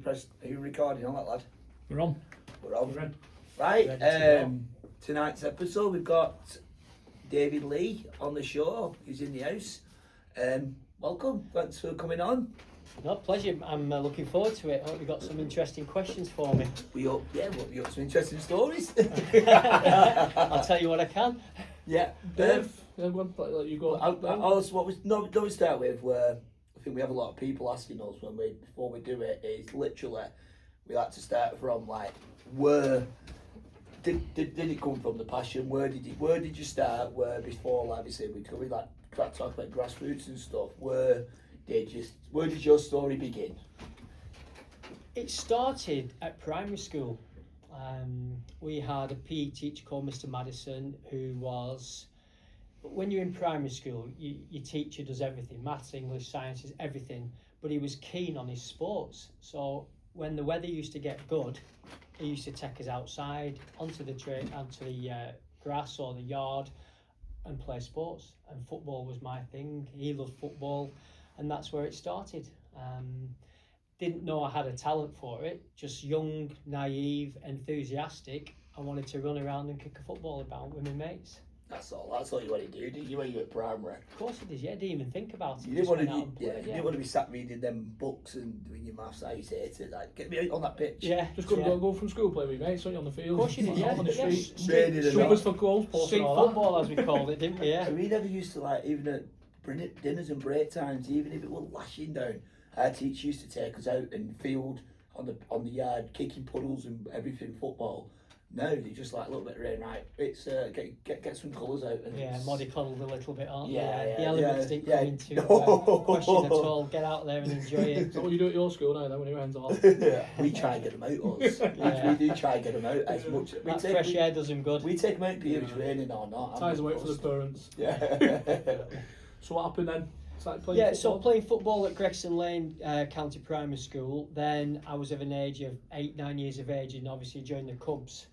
Are you recording on that, lad? We're on. We're on. We're in. Right. Ready to go. Tonight's episode, we've got David Lee on the show. He's in the house. Welcome. Thanks for coming on. No, pleasure. I'm looking forward to it. I hope you've got some interesting questions for me. We got some interesting stories. I'll tell you what I can. Yeah. Dave, go on, let you go. Don't we start with where I think we have a lot of people asking us before we do it is literally we like to start from like where did it come from, the passion? Where did you start? Where before obviously we like talk about grassroots and stuff. Where did your story begin? It started at primary school. We had a PE teacher called Mr. Madison who was, when you're in primary school, your teacher does everything, maths, English, sciences, everything, but he was keen on his sports. So when the weather used to get good, he used to take us outside onto the grass or the yard and play sports. And football was my thing. He loved football, and that's where it started. Didn't know I had a talent for it, just young, naive, enthusiastic. I wanted to run around and kick a football about with my mates. That's all you want to do, didn't you, when you were at primary? Of course I did, yeah. I didn't even think about it. You didn't want to be sat reading them books and doing your maths. I used to hate it. Like, get me out on that pitch. Yeah. Just couldn't go from school, play with mates, on the field. Of course you did, yeah. On the street. Swimmers for goals, Street football, as we called it, didn't we? Yeah. We never used to like, even at dinners and break times, even if it were lashing down, our teacher used to take us out and field on the yard, kicking puddles and everything, football. No, they just like a little bit of rain, right? It's get some colours out. And yeah, mollycoddled a little bit, aren't yeah, they? The elements didn't come into question at all. Get out there and enjoy it. Is that what you do at your school now then when your hands off? We try and get them out, us. Yeah. We do try and get them out as much. That fresh air does them good. We take them out if it's raining or not. Ties them out for the parents. Yeah. So what happened then? Started playing football? So playing football at Gregson Lane County Primary School. Then I was of an age of 8-9 years of age, and obviously joined the Cubs.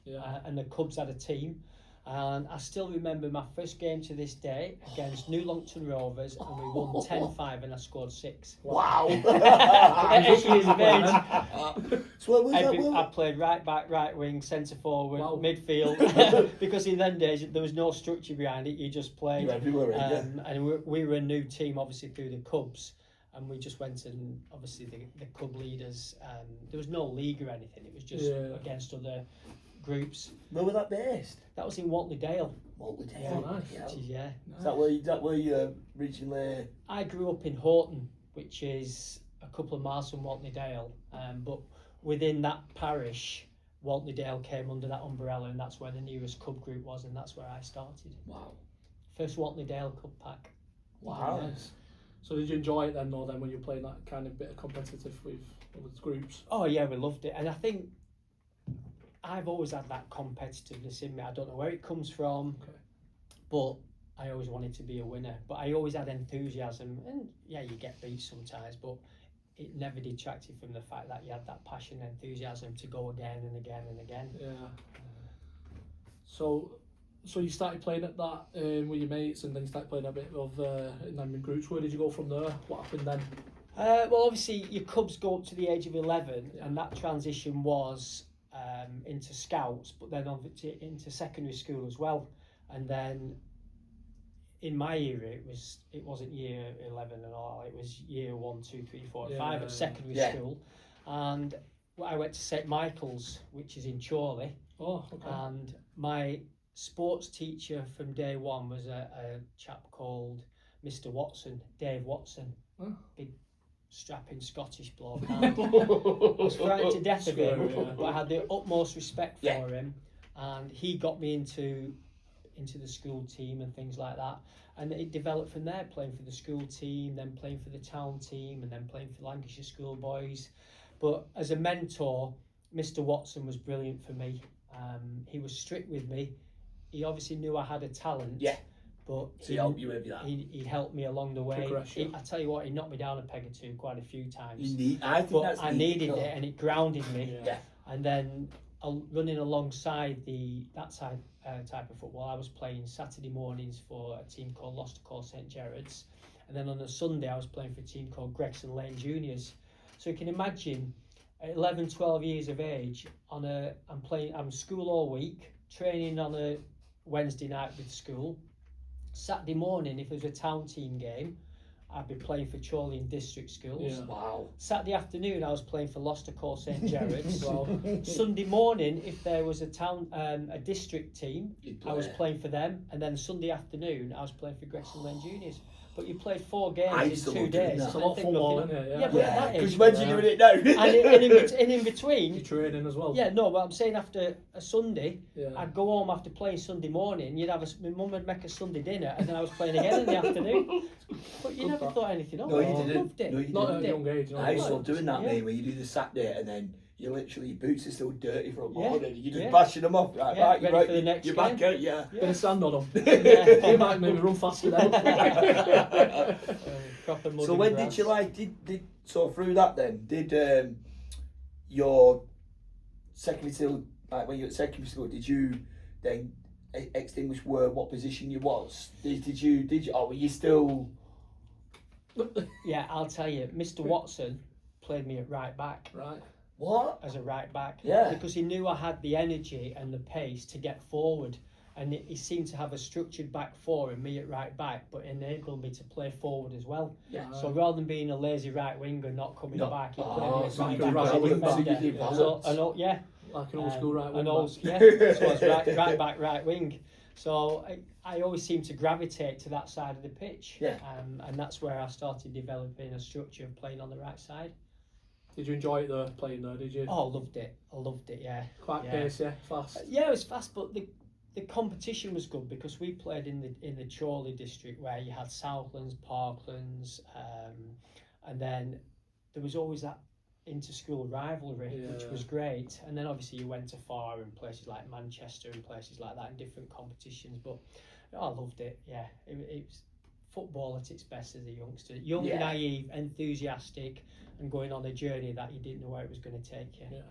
And the Cubs had a team, and I still remember my first game to this day against New Longton Rovers, and we won 10-5, and I scored 6. Wow! At 8 years of age. So what was I played right back, right wing, centre forward, midfield, because in them days there was no structure behind it. You just played. You're everywhere, and we were a new team, obviously through the Cubs, and we just went and obviously the club leaders. There was no league or anything. It was just against other groups. Where was that based? That was in Whatley Dale. Whatley Dale. Oh, nice. Yeah. Is that where you originally? I grew up in Horton, which is a couple of miles from Whatley Dale, but within that parish, Whatley Dale came under that umbrella, and that's where the nearest cub group was, and that's where I started. Wow. First Whatley Dale Cub pack. Wow. Nice. So did you enjoy it then, when you were playing that kind of bit of competitive with other groups? Oh yeah, we loved it, and I think I've always had that competitiveness in me. I don't know where it comes from, but I always wanted to be a winner. But I always had enthusiasm, and yeah, you get beat sometimes, but it never detracted from the fact that you had that passion and enthusiasm to go again and again and again. Yeah. So you started playing at that with your mates, and then you started playing a bit of in groups. Where did you go from there? What happened then? Well, obviously your Cubs go up to the age of 11, and that transition was into scouts, but then into secondary school as well. And then in my era, it wasn't year 11 and all. It was year 1, 2, 3, 4, 5 at secondary school, and I went to St Michael's, which is in Chorley. Oh, okay. And my sports teacher from day one was a chap called Mr. Watson, Dave Watson, big strapping Scottish bloke. I was frightened to death of him, but I had the utmost respect for him, and he got me into the school team and things like that, and it developed from there, playing for the school team, then playing for the town team, and then playing for Lancashire schoolboys. But as a mentor, Mr. Watson was brilliant for me. He was strict with me. He obviously knew I had a talent. Yeah. But he helped you with that. He helped me along the way. I tell you what, he knocked me down a peg or two quite a few times. I needed it, and it grounded me. Yeah. And then running alongside that type of football, I was playing Saturday mornings for a team called Lostercall St Gerrard's, and then on a Sunday I was playing for a team called Gregson Lane Juniors. So you can imagine at 11, 12 years of age, I'm school all week, training on a Wednesday night with school. Saturday morning, if there was a town team game, I'd be playing for Chorley and district schools. Yeah. Wow. Saturday afternoon, I was playing for Gloucester Court St Gerard's. Well, Sunday morning, if there was a district team, You'd I was play. playing for them, and then Sunday afternoon, I was playing for Gregson Lane Juniors. But you played 4 I games used in to 2 love doing days. that. It's a lot of and football, nothing- isn't it? Yeah, but at Yeah, that because age, when you're doing it now. and in between, you're training as well. yeah, no, but I'm saying after a Sunday, Yeah. I'd go home after playing Sunday morning. My mum would make a Sunday dinner, and then I was playing again in the afternoon. But you Good never that. thought anything of No, it. you I didn't. loved it. No, you Not at didn't. a young age. You know, I used to like- love doing that, Yeah. mate, where you do the Saturday and then you literally, your boots are still dirty from Yeah. morning. You're just Yeah. bashing them off. Right, Yeah, right, you're ready right. for the next you're game. back out, yeah. Bit of sand on them. Yeah. You might maybe run faster now. Proper mud So and when grass. did you like, did so through that then, did your secondary school, like when you were at secondary school, did you then extinguish what position you was? Did you, or were you still, Yeah, I'll tell you, Mr. Watson played me at right back Right. what? as a right back. Yeah. Because he knew I had the energy and the pace to get forward. And he seemed to have a structured back four and me at right back, but enabled me to play forward as well. Yeah. So rather than being a lazy right winger not coming No. back, he put Oh, me at so right you back did as a balance. defender. So you did balance. Yeah. Like an old school right wing an back. old, yeah. So I was right back, right wing. So I always seem to gravitate to that side of the pitch. Yeah. And that's where I started developing a structure of playing on the right side. Did you enjoy it though, playing there? Did you? Oh, I loved it, yeah. Quite yeah. pacey, fast. Yeah, it was fast, but the competition was good because we played in the Chorley district where you had Southlands, Parklands, and then there was always that inter-school rivalry, which Yeah. was great. And then obviously you went to far in places like Manchester and places like that in different competitions. But I loved it. Yeah, it was football at its best as a youngster, young, Yeah. naive, enthusiastic, and going on a journey that you didn't know where it was going to take you. Yeah.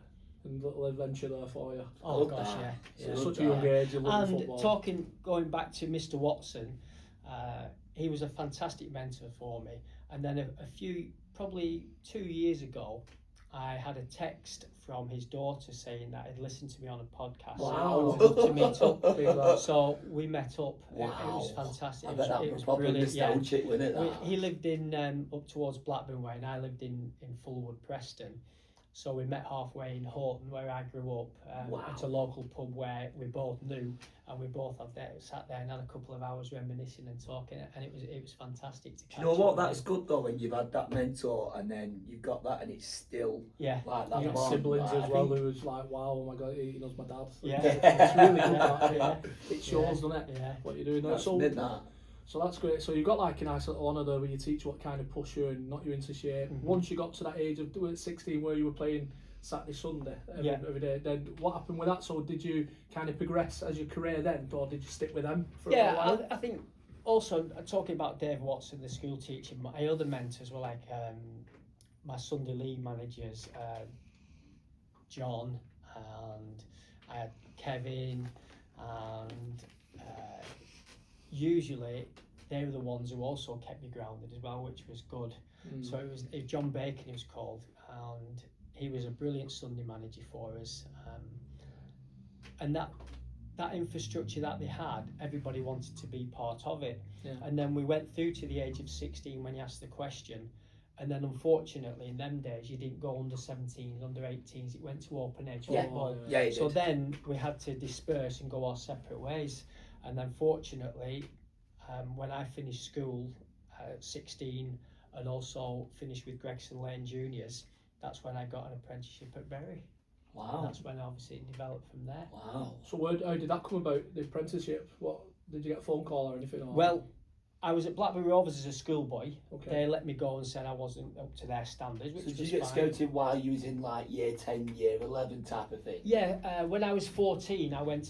And little adventure there for you. Oh Love gosh, that. yeah. So yeah. At Love such a young age, you love And football. going back to Mr. Watson, he was a fantastic mentor for me. And then probably 2 years ago, I had a text from his daughter saying that he'd listened to me on a podcast. Wow. And would love to meet up. Big lad. So we met up. Wow. It was fantastic. I It bet that it was probably brilliant. Yeah. nostalgic, wasn't it? That? He lived in up towards Blackburn Way, and I lived in Fulwood, Preston. So we met halfway in Horton, where I grew up, Wow. at a local pub where we both knew, and we both sat there and had a couple of hours reminiscing and talking, and it was fantastic to Do you know catch what? up with That's him. good though when you've had that mentor and then you've got that and it's still Yeah. like that. You got bond. siblings Like, as I well think- who was like, wow, oh my god, he knows my dad. Yeah. It's really good Yeah. that. Yeah. It shows, doesn't it? Yeah. What you're doing there. That's So, mint, that. so that's great. So you've got like a nice little honour there where you teach what kind of push you and knock you into shape. Mhm. Once you got to that age of 16 where you were playing Saturday, Sunday Yeah. every day, then what happened with that? So did you kind of progress as your career then, or did you stick with them for a Yeah, while? I think also talking about Dave Watson, the school teacher, my other mentors were like my Sunday league managers, John, and I had Kevin, and usually they were the ones who also kept me grounded as well, which was good. Mm. So it was John Bacon, he was called, and he was a brilliant Sunday manager for us. And that infrastructure that they had, everybody wanted to be part of it. Yeah. And then we went through to the age of 16 when you asked the question. And then unfortunately in them days you didn't go under 17s, under 18s, it went to open age Yeah. football. Yeah, it So did. then we had to disperse and go our separate ways. And then fortunately, when I finished school at 16 and also finished with Gregson Lane Juniors, that's when I got an apprenticeship at Bury. And Wow. that's when obviously it developed from there. Wow. So how did that come about, the apprenticeship? What, did you get a phone call or anything? Or? Well, I was at Blackburn Rovers as a schoolboy. okay. They let me go and said I wasn't up to their standards, which So did was you get fine. scouted while you was in like year 10, year 11 type of thing? Yeah, when I was 14, I went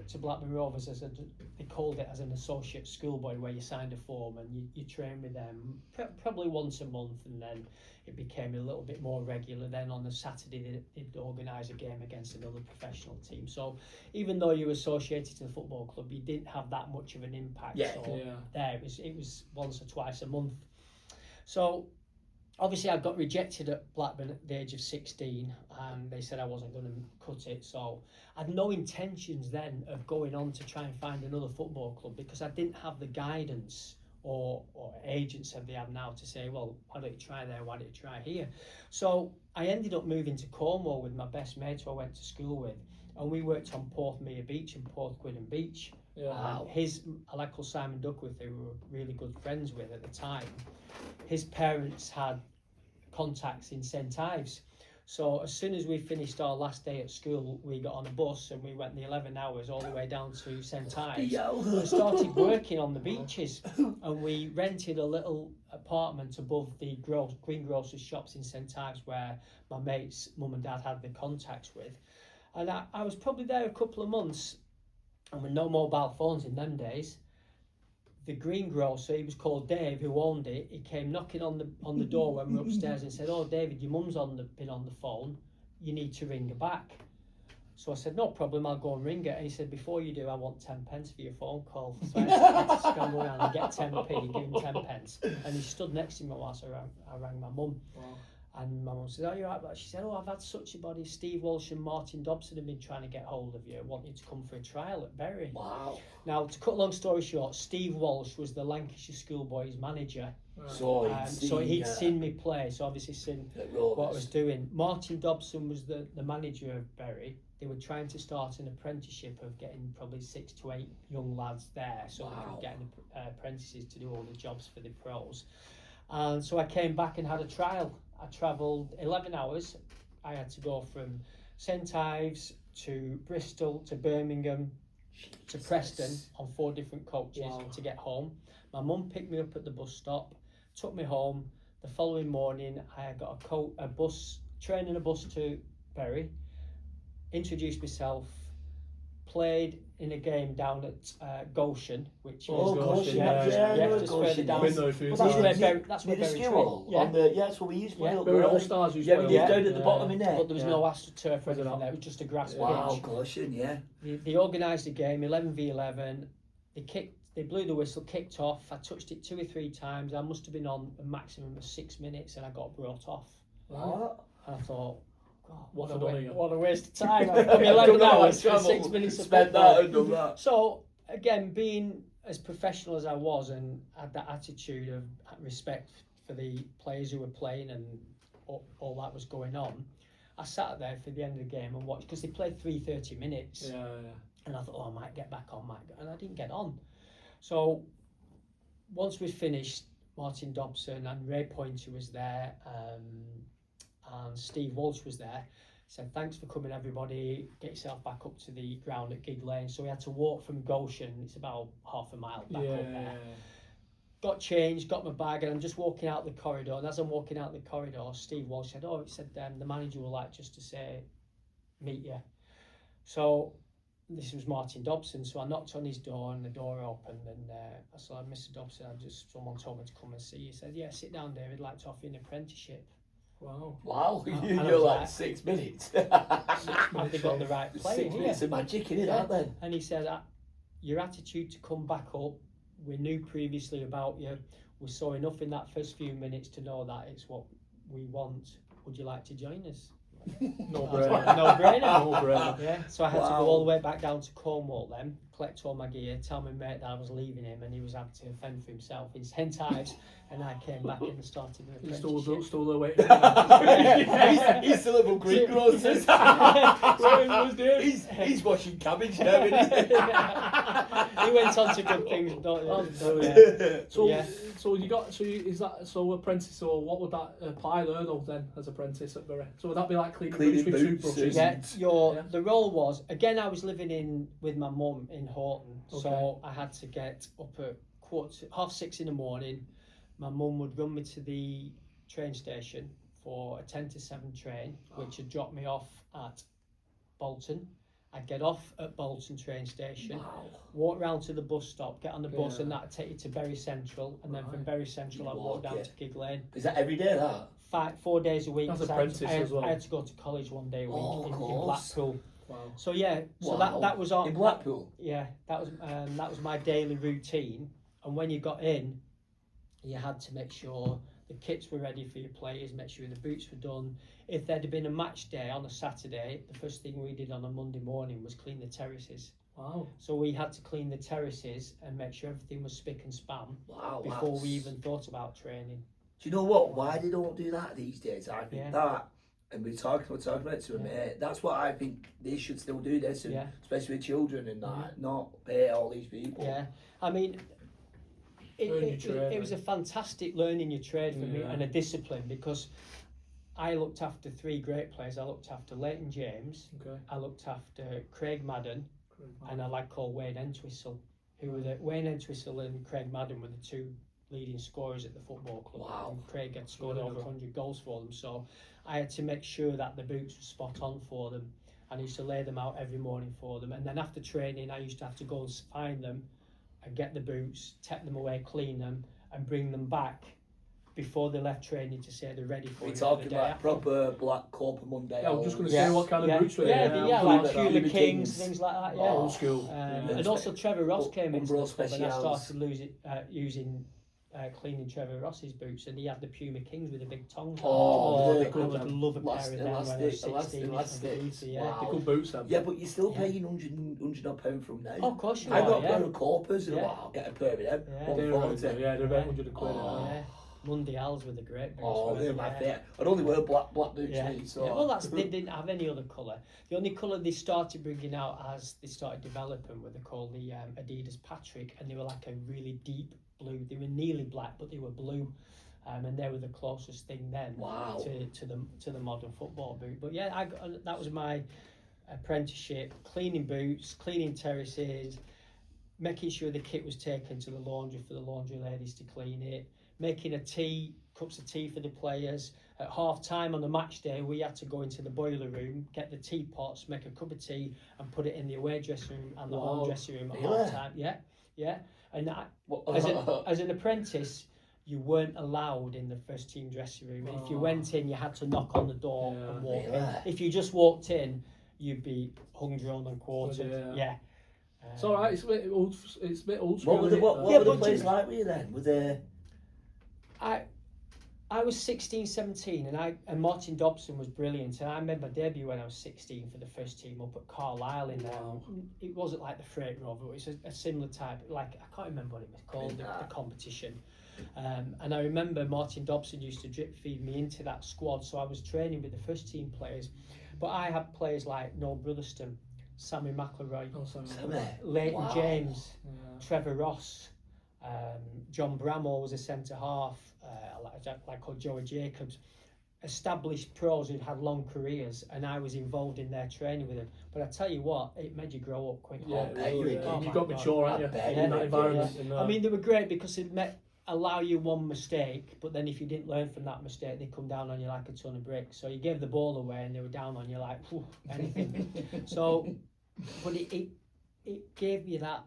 to Blackburn Rovers as they called it as an associate schoolboy, where you signed a form and you trained with them probably once a month, and then it became a little bit more regular. Then on a Saturday they'd organise a game against another professional team. So even though you were associated to the football club, you didn't have that much of an impact. Yeah. So Yeah. there it was once or twice a month. So obviously I got rejected at Blackburn at the age of 16, and they said I wasn't going to cut it. So I had no intentions then of going on to try and find another football club, because I didn't have the guidance or agents that they have now to say, well, why don't you try there, why don't you try here? So I ended up moving to Cornwall with my best mate who I went to school with, and we worked on Porthmeor Beach and Porthgwynnon Beach. Yeah. A lad called Simon Duckworth, who we were really good friends with at the time, his parents had contacts in St Ives. So as soon as we finished our last day at school, we got on a bus and we went the 11 hours all the way down to St Ives and started working on the beaches. And we rented a little apartment above the greengrocer's shops in St Ives, where my mate's mum and dad had the contacts with. And I was probably there a couple of months, and with no mobile phones in them days. The greengrocer, he was called Dave, who owned it, he came knocking on the door when we were upstairs and said, "Oh, David, your mum's been on the phone, you need to ring her back." So I said, "No problem, I'll go and ring her." And he said, "Before you do, I want 10 pence for your phone call." So I had to scramble around and get 10p, give him 10 pence. And he stood next to me whilst I rang my mum. Wow. And my mum said, "Oh, you're right." But she said, "Oh, I've had such a body. Steve Walsh and Martin Dobson have been trying to get hold of you, want you to come for a trial at Bury." Wow. Now, to cut a long story short, Steve Walsh was the Lancashire Schoolboys manager. So He'd seen me play, so obviously seen what I was doing. Martin Dobson was the manager of Bury. They were trying to start an apprenticeship of getting probably 6 to 8 young lads there, so they could get apprentices to do all the jobs for the pros. And so I came back and had a trial. I travelled 11 hours. I had to go from St Ives to Bristol to Birmingham to Preston on 4 different coaches to get home. My mum picked me up at the bus stop, took me home. The following morning, I got a bus to Bury, introduced myself, played in a game down at Goshen, which Oh, is Goshen, just further down. That's where Bury trained. Yeah, that's what we used to play. Bury All Stars used to play. Yeah, down at the bottom in there. But there was no AstroTurf or anything there, it was just a grass pitch. Goshen, yeah. They organised a game, 11v11. They blew the whistle, kicked off. I touched it 2 or 3 times. I must have been on a maximum of 6 minutes, and I got brought off. What? And I thought, God, What what a waste of time. I've come 11 hours for 6 minutes of spent football. that and done that. So, again, being as professional as I was and had that attitude of respect for the players who were playing and all that was going on, I sat there for the end of the game and watched, because they played 30 minutes. Yeah. And I thought, oh, I might get back on, and I didn't get on. So once we finished, Martin Dobson and Ray Pointer was there, and Steve Walsh was there. Said, "Thanks for coming, everybody. Get yourself back up to the ground at Gig Lane." So we had to walk from Goshen. It's about half a mile back up there. Got changed, got my bag, and I'm just walking out the corridor. And as I'm walking out the corridor, Steve Walsh said, the manager would like just to say, meet you. So this was Martin Dobson, so I knocked on his door and the door opened, and I said, "Mr. Dobson, someone told me to come and see you." He said, "Yeah, sit down, David, I'd like to offer you an apprenticeship." Wow, And you're like, like 6 minutes. They got the right player 6 minutes of magic in it, aren't they? And he said, "Your attitude to come back up, we knew previously about you, we saw enough in that first few minutes to know that it's what we want. Would you like to join us?" No brainer. Yeah. So I had to go all the way back down to Cornwall then, collect all my gear, tell my mate that I was leaving him, and he was having to fend for himself in St Ives, and I came back and started an apprenticeship. He's still there waiting. He's still at greengrocers. He's washing cabbage now, isn't he? He went on to good things, don't you? So apprentice. So what would that apply there though then as apprentice at Bury? So would that be like cleaning Cleaning boots with boots, toothbrushes? Yeah, the role was, again, I was living with my mum in Horton, so Okay. I had to get up at 6:30 in the morning. My mum would run me to the train station for a 10 to 7 train, which would drop me off at Bolton. I'd get off at Bolton train station, walk round to the bus stop, get on the bus, and that'd take you to Bury Central, and then from Bury Central I'd walk down to Gig Lane. Is that every day, that? 4 days a week. As I apprentice had, as well. I had to go to college 1 day a week in Blackpool. Wow. So yeah, so that was in Blackpool. that was my daily routine. And when you got in, you had to make sure the kits were ready for your players, make sure the boots were done. If there'd have been a match day on a Saturday, the first thing we did on a Monday morning was clean the terraces. Wow. So we had to clean the terraces and make sure everything was spick and span Wow. before we that's- even thought about training. Do you know what? Why they don't do that these days? I think Yeah. that, and we're talking about it to a Yeah. mate. That's what I think they should still do this, and Yeah. especially with children and that, not pay all these people. Yeah, I mean, Learn your trade, it was a fantastic learning your trade for me Yeah. and a discipline, because I looked after 3 great players. I looked after Leighton James, Okay. I looked after Craig Madden, Great. and a lad called Wayne Entwistle, who were Wayne Entwistle and Craig Madden were the 2 leading scorers at the football club. Wow. And Craig had scored Really over good. 100 goals for them, so I had to make sure that the boots were spot on for them. And I used to lay them out every morning for them, and then after training I used to have to go and find them and get the boots, take them away, clean them and bring them back before they left training to say they're ready for We're it the talking day about after. proper black Corper Monday. Yeah, I was just going to Yeah. say what kind of Yeah, boots were they? yeah, I'm yeah, sure like that- Puma Puma Kings, Kings. things like that. Yeah, Oh, Old school. and also Trevor Ross came into Umbro the club, and I Specials. started using cleaning Trevor Ross's boots, and he had the Puma Kings with the big tongs. Oh, they're I good, would them. love a pair of them when I was Elastic, 16. elastic. Wow. They're good boots, them. Yeah, but you're still Yeah. paying 100 odd pound from now. Oh, of course you I are. got a Yeah. pair of Corpers and Yeah. I'll get a pair of them. Yeah. They're around 140. there, yeah, they're about Yeah. 100 quid. Oh. Yeah. Mundials with the great boots. Oh, weren't they're they? my Yeah. favourite. I'd only wear black boots, Yeah. me, so. Yeah, well, they didn't have any other colour. The only colour they started bringing out as they started developing were called the Adidas Patrick, and they were like a really deep blue. They were nearly black, but they were blue, and they were the closest thing then Wow. to the modern football boot. But yeah, that was my apprenticeship: cleaning boots, cleaning terraces, making sure the kit was taken to the laundry for the laundry ladies to clean it, making cups of tea for the players. At half time on the match day, we had to go into the boiler room, get the teapots, make a cup of tea, and put it in the away dressing room and the Wow. home dressing room at Really? half time. Yeah. And What- as an apprentice, you weren't allowed in the first team dressing room. And if you Oh. went in, you had to knock on the door Yeah. and walk Really? in. If you just walked in, you'd be hung, drawn, and quartered. Yeah. Yeah. It's alright, it's a bit old school. What were the, isn't it? what, what Yeah, were the but players you- like with you then? Were they... I was 16, 17, and Martin Dobson was brilliant. And I made my debut when I was 16 for the first team up at Carlisle. Wow. It wasn't like the Freight Rover, it was a similar type, like, I can't remember what it was called, the competition. And I remember Martin Dobson used to drip feed me into that squad, so I was training with the first team players. But I had players like Noel Brotherston, Sammy McIlroy, Oh, sorry. Sammy? Leighton Wow. James, Yeah. Trevor Ross, John Bramall was a centre half, like called Joey Jacobs. Established pros who'd had long careers, and I was involved in their training with them. But I tell you what, it made you grow up quickly. Yeah, I bet you really, did. yeah. Oh You my got God. mature, I aren't you? bet In you that did, environment. yeah. in I mean, they were great because it allow you one mistake, but then if you didn't learn from that mistake, they come down on you like a ton of bricks. So you gave the ball away, and they were down on you like anything. So, but it gave you that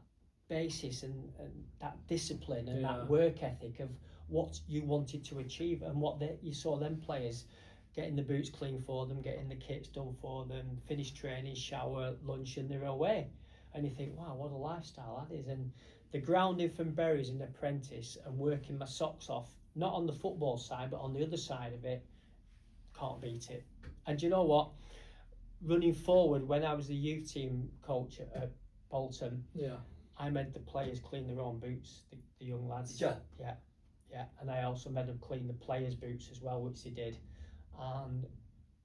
basis and that discipline and Yeah. that work ethic of what you wanted to achieve, and you saw them players getting the boots clean for them, getting the kits done for them, finish training, shower, lunch, and they're away. And you think, wow, what a lifestyle that is. And the grounding from Bury as an apprentice and working my socks off, not on the football side, but on the other side of it, can't beat it. And do you know what? Running forward, when I was the youth team coach at Bolton, Yeah. I made the players clean their own boots, the young lads. Did you? Yeah, and I also made them clean the players' boots as well, which they did. And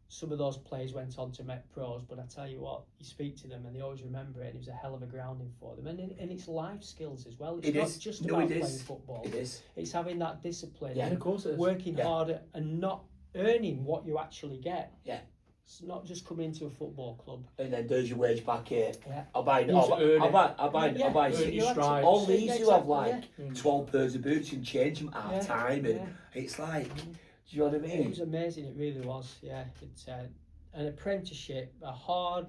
some of those players went on to make pros, but I tell you what, you speak to them and they always remember it, and it was a hell of a grounding for them. And it's life skills as well. It's It not is. just No, about it is. playing football. It is. It's having that discipline, Yeah. Of course it is. working Yeah. harder, and not earning what you actually get. Yeah. It's not just coming into a football club. And then does your wage back here. Yeah. I'll buy You need to earn I'll buy Yeah. Earn your You have to- stripes. all these Yeah, who have exactly, like yeah. 12 pairs of boots and change them at Yeah, time, and yeah. it's like, do you know what I It mean? was amazing, it really was. Yeah, it's an apprenticeship, a hard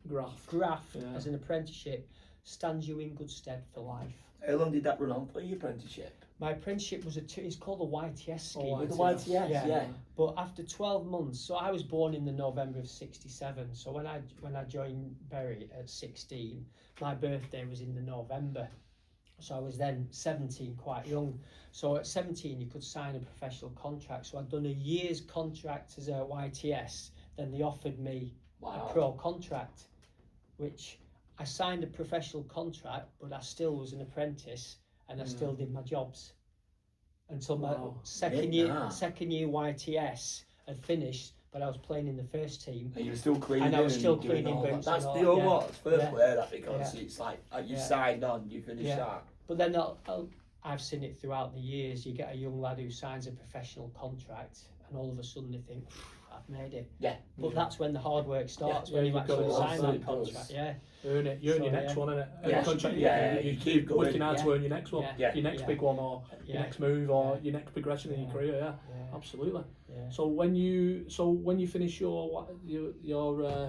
Graft. graft Yeah. as an apprenticeship stands you in good stead for life. How long did that run on for your apprenticeship? My apprenticeship was it's called the YTS scheme. With the YTS, YTS, yeah. yeah. But after 12 months, so I was born in the November of '67. So when I joined Bury at 16, my birthday was in the November. So I was then 17, quite young. So at 17, you could sign a professional contract. So I'd done a year's contract as a YTS. Then they offered me Wow. a pro contract, which I signed a professional contract, but I still was an apprentice and I still did my jobs until my Wow. second Yeah. year YTS had finished. But I was playing in the first team. And you were still cleaning. And I was still doing cleaning all that. boots That's and the all, old what? It's first yeah. play that because Yeah. it's like you Yeah. signed on, you finished Yeah. that. But then I've seen it throughout the years. You get a young lad who signs a professional contract, and all of a sudden they think, I've made it. Yeah. But that's when the hard work starts, Yeah, when you you've got actually to sign also that contract. Yeah. Earn it. You earn So, your next yeah. one, innit? Yeah. Every contract Yeah, you you keep keep going. working hard to Yeah. earn your next one, Yeah. your next Yeah. big one, or your Yeah. next move, or Yeah. your next progression in your Yeah. career. Yeah, Yeah. absolutely. Yeah. So when you finish your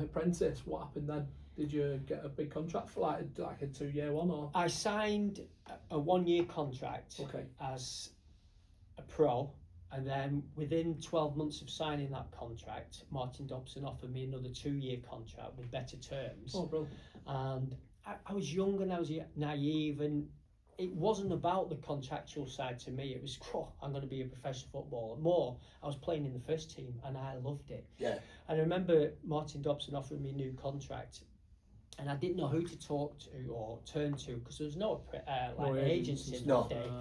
apprentice, what happened then? Did you get a big contract for like a 2-year one, or? I signed a 1-year contract Okay. as a pro, and then within 12 months of signing that contract, Martin Dobson offered me another 2-year contract with better terms. Oh, brilliant. And I was young and I was naive, and it wasn't about the contractual side to me. It was, I'm going to be a professional footballer. More, I was playing in the first team and I loved it. Yeah. And I remember Martin Dobson offering me a new contract, and I didn't know who to talk to or turn to because there was no agency in No. that day.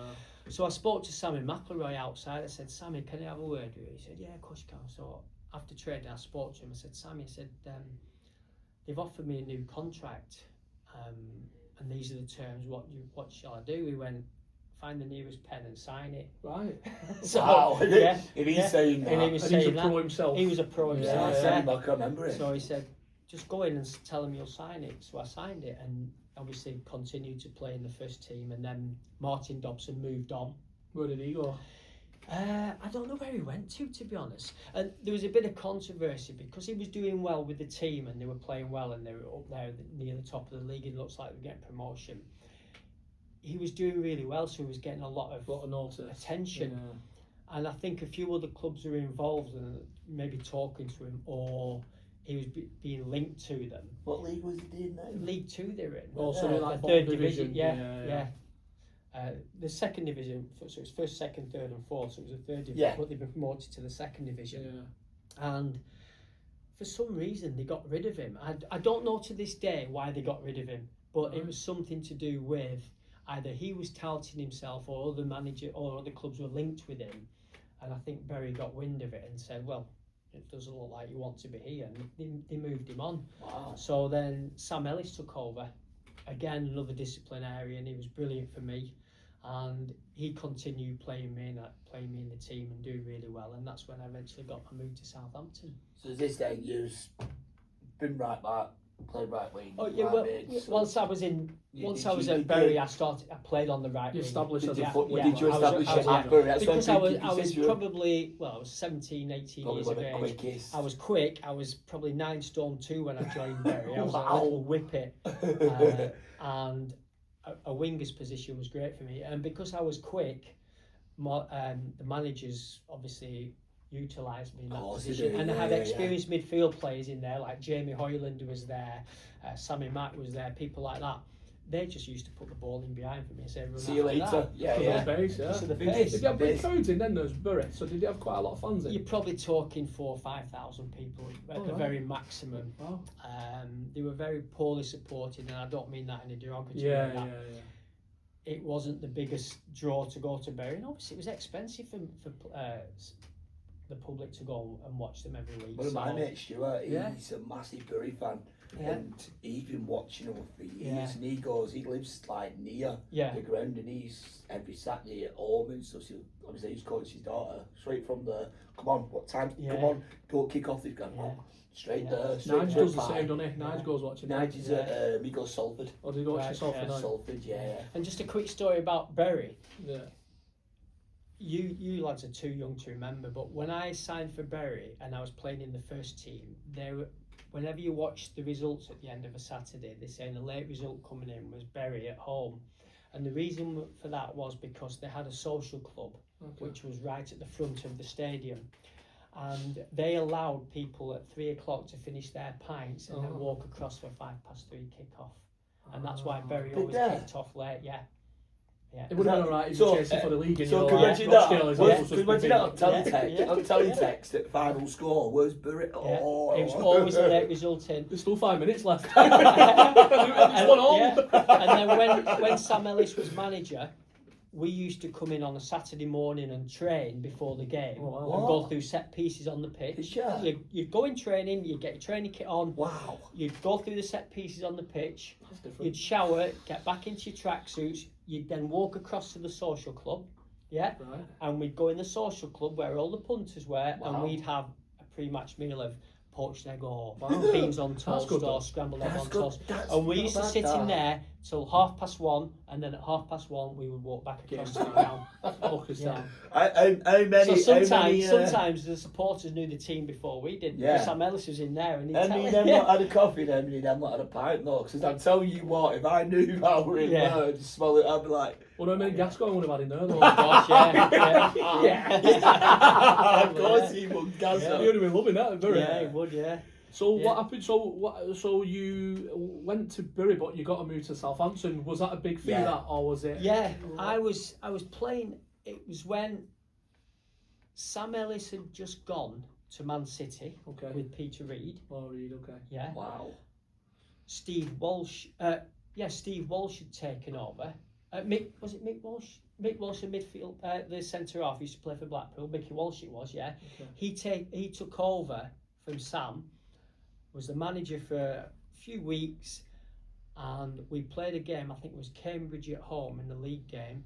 So I spoke to Sammy McElroy outside. I said, Sammy, can I have a word with you? He said, yeah, of course you can. So after training, I spoke to him. I said, Sammy, I said, they've offered me a new contract, and these are the terms. What shall I do? He went, find the nearest pen and sign it. Right. So, Wow. yeah, If he's yeah. saying that. And he was And he's a saying pro that. himself. He was a pro Yeah, himself. I Yeah. can remember it. So he said, just go in and tell him you'll sign it. So I signed it, and obviously continued to play in the first team. And then Martin Dobson moved on. Where did he go? I don't know where he went to be honest. And there was a bit of controversy because he was doing well with the team and they were playing well and they were up there near the top of the league. It looks like they were getting promotion. He was doing really well, so he was getting a lot of notice. attention. Yeah. And I think a few other clubs were involved and maybe talking to him, or he was being linked to them. What league was he in then? League 2 they're in. Also Yeah, like the bottom third division. Yeah. Yeah. The second division, so it was first, second, third, and fourth. So it was a third division, Yeah. but they've been promoted to the second division. Yeah. And for some reason, they got rid of him. I don't know to this day why they got rid of him, but it was something to do with either he was touting himself or other manager or other clubs were linked with him. And I think Bury got wind of it and said, well, it doesn't look like you want to be here. And they moved him on. Wow. So then Sam Ellis took over, again another disciplinarian, and he was brilliant for me, and he continued playing me in the team and doing really well, and that's when I eventually got my move to Southampton. So this day you've been right back, played right wing. Oh yeah, right well, mid, so once I was you at Bury, I played on the right You wing. established as a Yeah, footballer. yeah. Did you I was- establish I was- it at Bury? That's because what I was you said you were probably, I was 17, 18 probably years one of of the age. quickest. I was quick. I was probably 9 stone 2 when I joined Bury. I was Wow. a little whippet, and a winger's position was great for me. And because I was quick, the managers obviously utilised me in that course they position. do, And I had yeah, experienced midfield players in there, like Jamie Hoyland was there, Sammy Mack was there, people like that. They just used to put the ball in behind for me and say, run See you after later. that. Yeah, For yeah. the base, yeah. So the Big pace. Did you have big Base. crowds in then, those Bury? So did you have quite a lot of fans in? You're probably talking 4,000 or 5,000 people at Oh, the right. very maximum. Wow. They were very poorly supported, and I don't mean that in a derogatory Yeah, way. yeah, that yeah. It wasn't the biggest draw to go to Bury, and obviously it was expensive for the public to go and watch them every week. One of my so- mates, Stuart, he's Yeah. a massive Bury fan, Yeah. and he's been watching them for years. Yeah. And he lives like near Yeah. the ground, and he's every Saturday at home and stuff. So obviously he's coaching his daughter straight from the. Come on, what time? Yeah. Come on, don't kick off. They've gone Yeah. straight Yeah. there. Straight Nige to does the pie. same, doesn't he? Nige goes watching. Nige is he goes Salford. Or did he go watch Right, yourself yeah. for night? Salford, yeah. And just a quick story about Bury. Yeah. You lads are too young to remember, but when I signed for Bury and I was playing in the first team, whenever you watch the results at the end of a Saturday, they're saying the late result coming in was Bury at home. And the reason for that was because they had a social club, Okay. which was right at the front of the stadium. And they allowed people at 3 o'clock to finish their pints and then Oh. walk across for 3:05 kick-off. And that's why Ah. Bury Did always they? kicked off late, yeah. Yeah. It would have been alright if So, you're chasing for the league and So you're can you like, imagine Rochdale that? is Can also you imagine that on supposed Yeah, yeah. teletext at final score? Where's Bury? Yeah. Oh, It was always a late result in. There's still 5 minutes left. It's And, 1-1. yeah. And then when Sam Ellis was manager, we used to come in on a Saturday morning and train before the game Oh, wow. and go What? through set pieces on the pitch. Yeah. You'd go in training, you'd get your training kit on, Wow. you'd go through the set pieces on the pitch, That's different. you'd shower, get back into your tracksuits, you'd then walk across to the social club, yeah, Right. and we'd go in the social club where all the punters were, Wow. and we'd have a pre-match meal of poached egg or Wow. beans on toast good, though. or scrambled egg That's on good. toast. That's And we not used to bad, sit in that. there till 1:30, and then at 1:30 we would walk back across to the Game ground. Fuck us Yeah. down. How many? So sometimes, how many, sometimes the supporters knew the team before we did. Yeah. Sam Ellis was in there, and he'd How tell many of us. them not had a coffee and how many of them not had a pint though? Because I'm telling you what, if I knew that were in Yeah. there, I'd just smell it, I'd be like, Well, how many Gascoigne would have had in there though? Oh gosh, yeah, yeah. of course he would, gas He up. would have been loving that, very. Yeah, he would, yeah. So Yeah. what happened? So you went to Bury, but you got to move to Southampton. Was that a big thing, Yeah. that, or was it? Yeah, I was playing. It was when Sam Ellis had just gone to Man City Okay. with Peter Reid. Oh, Reid, okay. Yeah, Wow. Steve Walsh. Steve Walsh had taken over. Was it Mick Walsh? Mick Walsh, in midfield, the centre half, used to play for Blackpool. Mickey Walsh, it was. Yeah, Okay. he took over from Sam. Was the manager for a few weeks, and we played a game. I think it was Cambridge at home in the league game.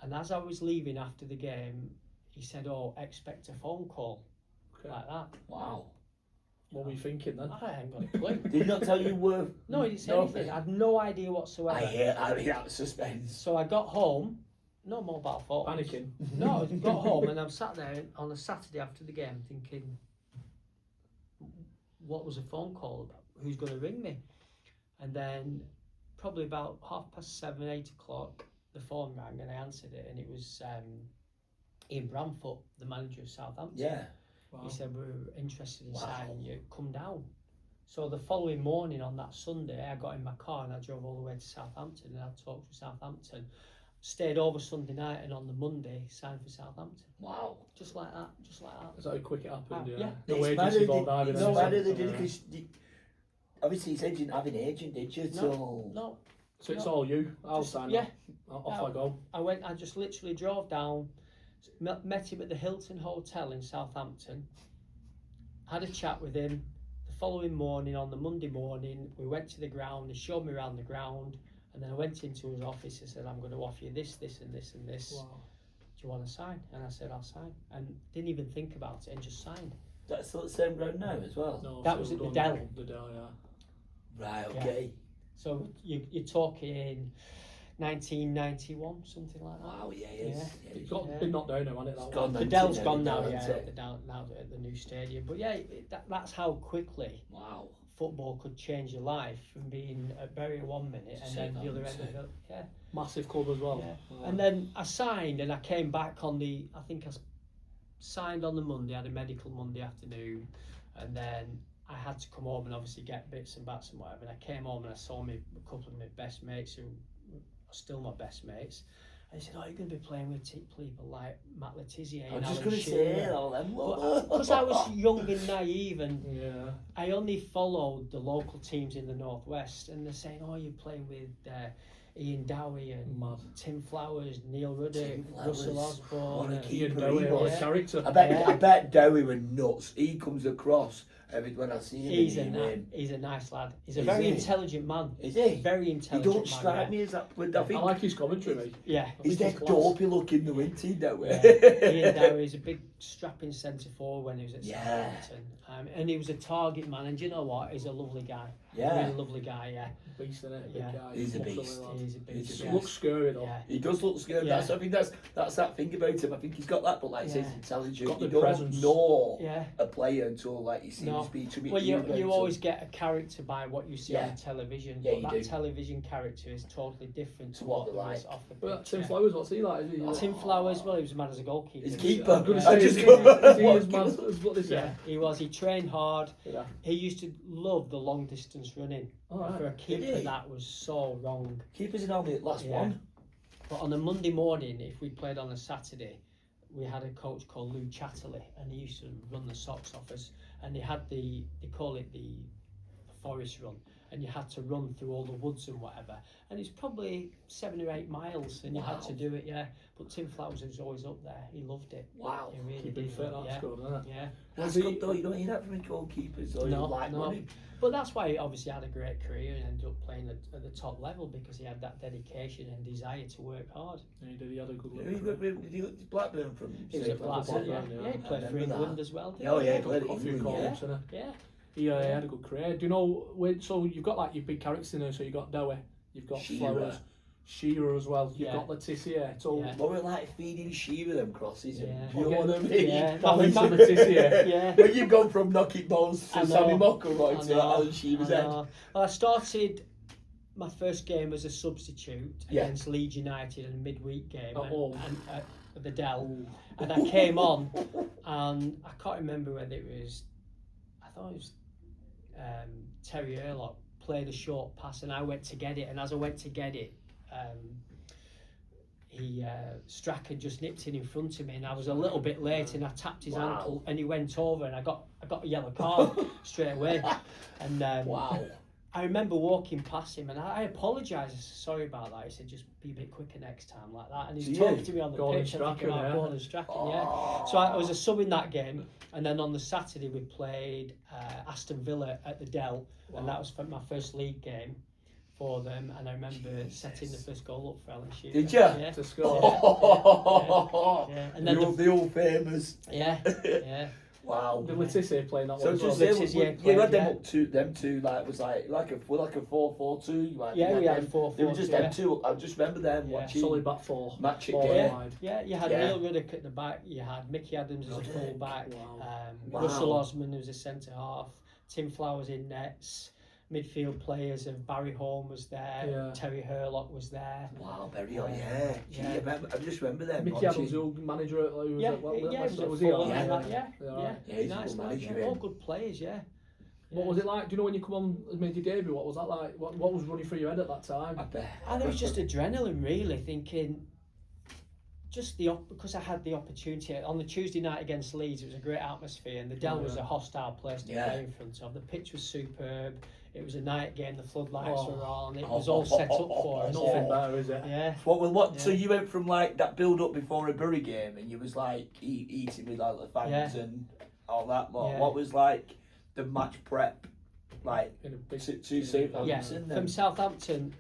And as I was leaving after the game, he said, "Oh, expect a phone call," Okay. like that. Wow. What were you thinking then? I ain't got a clue. Did he not tell you were? No, he didn't say anything. I had no idea whatsoever. I hate that suspense. So I got home, no mobile phone. Panicking. No, I got home and I'm sat there on a Saturday after the game thinking, what was a phone call about? Who's going to ring me? And then probably about 7:30, 8:00, the phone rang and I answered it, and it was Ian Bramfoot, the manager of Southampton. Yeah. Wow. He said, "We're interested in Wow. signing you, come down." So the following morning on that Sunday, I got in my car and I drove all the way to Southampton, and I talked with Southampton. Stayed over Sunday night, and on the Monday signed for Southampton. Wow. Just like that, just like that. Is that how quick it happened? Yeah. Yeah. No It's agency mad involved that either. it's then, mad so- that they did, 'cause obviously you said you didn't have an agent, did you? So No, So it's all you. I'll Just- sign yeah. up. Off I go. I just literally drove down, met him at the Hilton Hotel in Southampton, had a chat with him. The following morning, on the Monday morning, we went to the ground, he showed me around the ground, and then I went into his office and said, "I'm going to offer you this, this and this and this. Wow. Do you want to sign?" And I said, "I'll sign." And didn't even think about it and just signed. that's still the same ground now as well. No, That so was at the done Dell. The Dell, yeah. Right. Okay. So you're talking 1991, something like that. Wow. Yeah. Yes. Yeah. It got Yeah. been knocked down now, hasn't it? It's That gone one? now. The Dell's Yeah, gone the now, Dell, yeah, that's it. now at the new stadium. But yeah, that's how quickly Wow. football could change your life, from being at Bury 1 minute and then the other end of it. Yeah. Massive club as well. Yeah. Wow. And then I signed, and I came back on the. I think I signed on the Monday. I had a medical Monday afternoon, and then I had to come home and obviously get bits and bats and whatever. And I came home and I saw a couple of my best mates who are still my best mates. And they said, "Oh, you're going to be playing with people like Matt Letizia." I was and just Alan going to say Shearer." all them. Because I was young and naive, and Yeah. I only followed the local teams in the Northwest, and they're saying, "Oh, you're playing with Ian Dowie and Mad. Tim Flowers, Neil Ruddock, Tim Flowers. Russell What Osborne." a and- keeper Ian he Dowie, what a was. character. I bet Dowie were nuts. He comes across when I see him. He's a nice lad. He's a Is very he? intelligent man. Is he? Very He intelligent don't man. strike yeah. me as that. I I think like his commentary, mate. Yeah. he's think that he's class. dopey looking, the isn't he, Dowie? Ian Dowie is a big strapping centre forward when he was at Yeah. Southampton, and he was a target man. And do you know what? He's a lovely guy. Yeah. Really lovely guy. Yeah. Beast in it, big Yeah. guy. He's a muscly beast. lad. He's a big. He's a He yeah. looks scary though. Yeah. He does look scared. Yeah. I think that's that thing about him. I think he's got that, but like I say, he's Yeah. intelligent. Got You the don't presence. know Yeah. a player until like you see No. him speak to me. Well, you always get a character by what you see Yeah. on television, Yeah, but you that do. television character is totally different to To what what they're was like. off the pitch. But Tim yeah. Flowers, what's he like? Is he, Tim Flowers, well, he was mad as a goalkeeper. His Yeah. keeper. I'm gonna I say, just is he go- as mad as what they say? Yeah, he was. He trained hard. Yeah. He used to love the long distance running. All right. For a Did keeper, he? that was so wrong. Keepers in only last Yeah. one. But on a Monday morning, if we played on a Saturday, we had a coach called Lou Chatterley, and he used to run the socks off us. And they had they call it the forest run, and you had to run through all the woods and whatever. And it's probably 7 or 8 miles, and you had to do it, yeah. But Tim Flowers was always up there. He loved it. Wow. He really Keeping did. fit, that's Yeah. good, isn't it? Yeah. That's Was good he- though. You don't hear that from a goalkeeper, so you No, like no. running. But that's why he obviously had a great career and ended up playing at the top level, because he had that dedication and desire to work hard. Yeah, he had a good Who you look. got with- Did you Blackburn from? He was St. at Blackburn, Blackburn? yeah. Blackburn, Yeah, he yeah. played I for remember England that. as well. didn't Oh, yeah, he he? played at Got a few England, call-ups, yeah. innit? Yeah. He had a good career. Do you know, so you've got like your big characters in there, so you've got Dowie, you've got Shearer. Flowers, Shearer as well, you've Yeah. got Letizia. So Yeah. What were it like feeding Shearer them crosses? Yeah. And, you know what I mean? Yeah. Nothing to Letizia. Yeah. When you've gone from knocking balls I to know. Sammy Mockelroy I to know, Alan Shearer's I head. know. Well, I started my first game as a substitute Yeah. against Leeds United in a midweek game At home. and at the Dell, and I came on, and I can't remember whether it was, I thought it was Terry Hurlock played a short pass, and I went to get it, and as I went to get it, Strachan just nipped in front of me, and I was a little bit late, and I tapped his Wow. ankle, and he went over, and I got a yellow card straight away. And Wow. I remember walking past him, and I apologised. I said, sorry about that. He said, just be a bit quicker next time, like that. And he's So talking you- to me on the Gordon pitch. I'm thinking Strachan, about yeah. Gordon Strachan, yeah. Oh. So I was a sub in that game, and then on the Saturday we played Aston Villa at the Dell, and that was for my first league game for them. And I remember setting the first goal up for Alan Shearer. Did you? Yeah. To score. Yeah. And then the old famous. Yeah, yeah. Wow. Did Letizia playing that So one as well? just say, Letizia you played, had them yeah. up to them two, like was like a 4-4-2. Yeah, we had a them. 4-4-2, They were just yeah. them two. I just remember them Yeah. watching. Solid back four. Match it Four game. wide. Yeah, you had Yeah. Neil Ruddock at the back, you had Mickey Adams as a Okay. full back, Wow. Wow. Russell Osman was a centre half, Tim Flowers in nets, midfield players of Barry Holm was there, Yeah. Terry Hurlock was there. Wow, very yeah. Gee, Yeah. I just remember them. Mickey watching. Adams, the old manager at who was Yeah, at what, yeah, he was at was he Fulham on? and Yeah. that, yeah, Yeah, yeah. right. Yeah, he's a Nice good lad, manager, yeah. All him. good players, yeah. What was it like? Do you know when you come on and made your debut? What was that like? What was running through your head at that time? I bet. And it was just adrenaline, really, thinking. Just because I had the opportunity on the Tuesday night against Leeds, it was a great atmosphere, and the Dell was Yeah. a hostile place to Yeah. play in front of. The pitch was superb. It was a night game. The floodlights Oh. were on. It was all set up for us. Nothing Yeah. better, is it? Yeah. So Yeah. you went from like that build up before a Bury game, and you was like eating with like the fans Yeah. and all that. Lot. Yeah. What was like the match prep like In a big to Southampton? Yeah. then? From Southampton,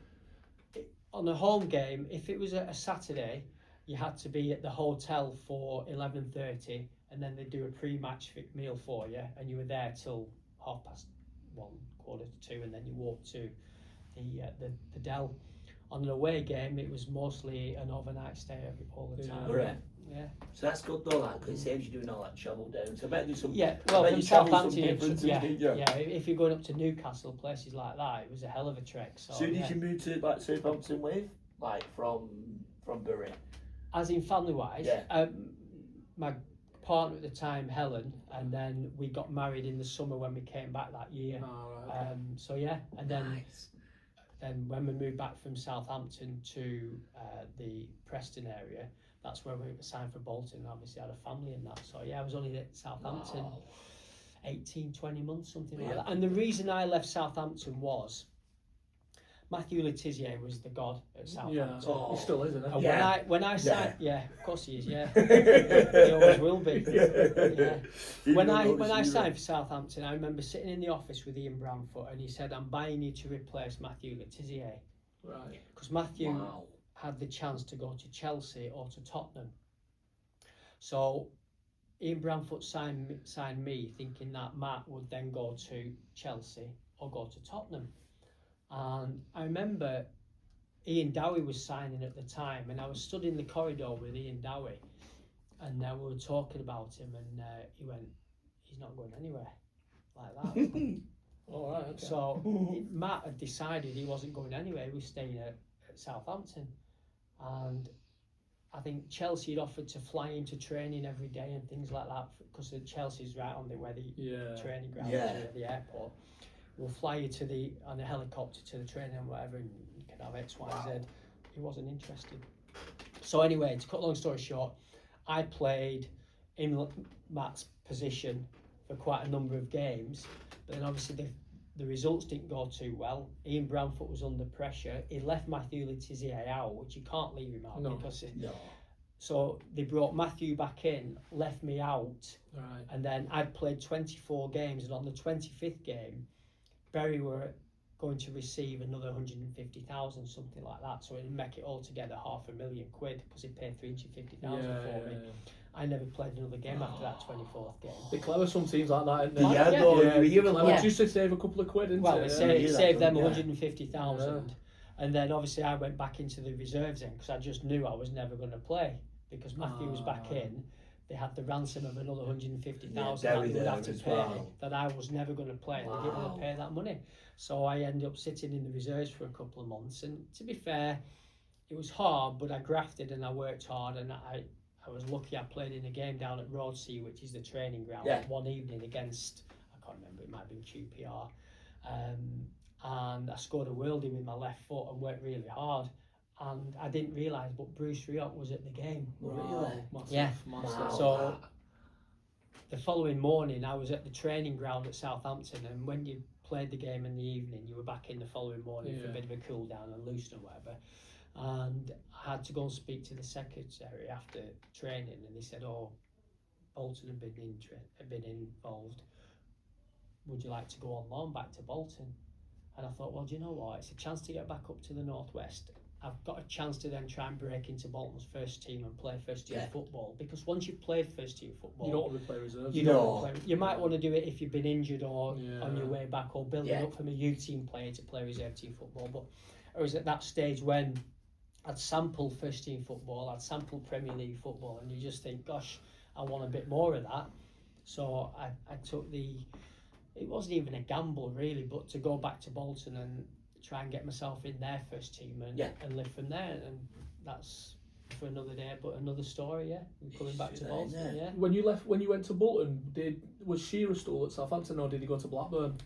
on a home game, if it was a Saturday, you had to be at the hotel for 11:30, and then they'd do a pre-match meal for you, and you were there till 1:30, 1:45, and then you walked to the Dell. On an away game, it was mostly an overnight stay all the Yeah. time. Right. Yeah. So that's good though, like, 'cause it saves you doing all that travel down. So I bet there's some. Yeah, I well, bet from you travel some Southampton, different, yeah, didn't you? yeah. If you're going up to Newcastle, places like that, it was a hell of a trek. So, So did yeah. you move to like Southampton with, like from Bury? As in family wise, Yeah. my partner at the time, Helen, and then we got married in the summer when we came back that year. Oh, right, okay. So yeah, and then Nice. when we moved back from Southampton to the Preston area, that's where we signed for Bolton. Obviously, had a family in that. So yeah, I was only at Southampton Wow. 18, 20 months, something Yeah. like that. And the reason I left Southampton was Matthew Letizia was the god at Southampton. Yeah, Oh. he still is, isn't And he? Yeah. when I Yeah. signed, yeah, of course he is, yeah, he always will be. Yeah. When I signed for Southampton, I remember sitting in the office with Ian Bramfoot, and he said, "I'm buying you to replace Matthew Letizia," Right. because Matthew Wow. had the chance to go to Chelsea or to Tottenham. So Ian Bramfoot signed me, thinking that Matt would then go to Chelsea or go to Tottenham. And I remember Ian Dowie was signing at the time, and I was stood in the corridor with Ian Dowie, and we were talking about him, and he went, "He's not going anywhere," like that. All right. Okay. So Matt had decided he wasn't going anywhere. He was staying at Southampton, and I think Chelsea had offered to fly him to training every day and things like that, because Chelsea's right on where the Yeah. training ground Yeah. is, at the airport. We'll fly you on a helicopter to the training and whatever, and you can have X, Y, Z. He wasn't interested. So anyway, to cut a long story short, I played in Matt's position for quite a number of games, but then obviously the results didn't go too well. Ian Branfoot was under pressure. He left Matthew Letizia out, which you can't leave him out because No. so they brought Matthew back in, left me out, Right. and then I'd played 24 games, and on the 25th game, Bury were going to receive another 150,000, something like that. So it'd make it all together £500,000 because he paid 350,000 for me. I never played another game after that 24th game. They're clever, some teams like that, aren't they? Yeah, Yeah. no, Yeah, you hear a clever. lot. Just to save a couple of quid, isn't Well, it? it Yeah, saved, that, saved them yeah. 150,000, and then obviously I went back into the reserves then because I just knew I was never going to play because Matthew was back in. They had the ransom of another 150,000 Yeah, that they would Derry have to there as pay well. that I was never going to play. They didn't want to pay that money, so I ended up sitting in the reserves for a couple of months. And to be fair, it was hard, but I grafted and I worked hard, and I was lucky. I played in a game down at Roadsea, which is the training ground, Yeah. one evening against, I can't remember, it might have been QPR. And I scored a worldie with my left foot and worked really hard. And I didn't realise, but Bruce Rioch was at the game. Really? Massive, Yeah. massive. Wow. So the following morning, I was at the training ground at Southampton, and when you played the game in the evening, you were back in the following morning for a Yeah. bit of a cool down and loosen or whatever. And I had to go and speak to the secretary after training, and he said, "Oh, Bolton have been involved. Would you like to go on loan back to Bolton?" And I thought, well, do you know what? It's a chance to get back up to the Northwest. I've got a chance to then try and break into Bolton's first team and play first team Yeah. football, because once you've played first team football, You don't want to play reserves. you No. don't want to play. You might want to do it if you've been injured or Yeah. on your way back or building Yeah. up from a youth team player to play reserve team football. But I was at that stage when I'd sampled first team football, I'd sampled Premier League football, and you just think, gosh, I want a bit more of that. So I took it wasn't even a gamble really, but to go back to Bolton and try and get myself in their first team and live from there. And that's for another day, but another story, yeah. We're coming back to Yeah, Bolton, yeah. When you went to Bolton, was Shearer still at Southampton, or did he go to Blackburn?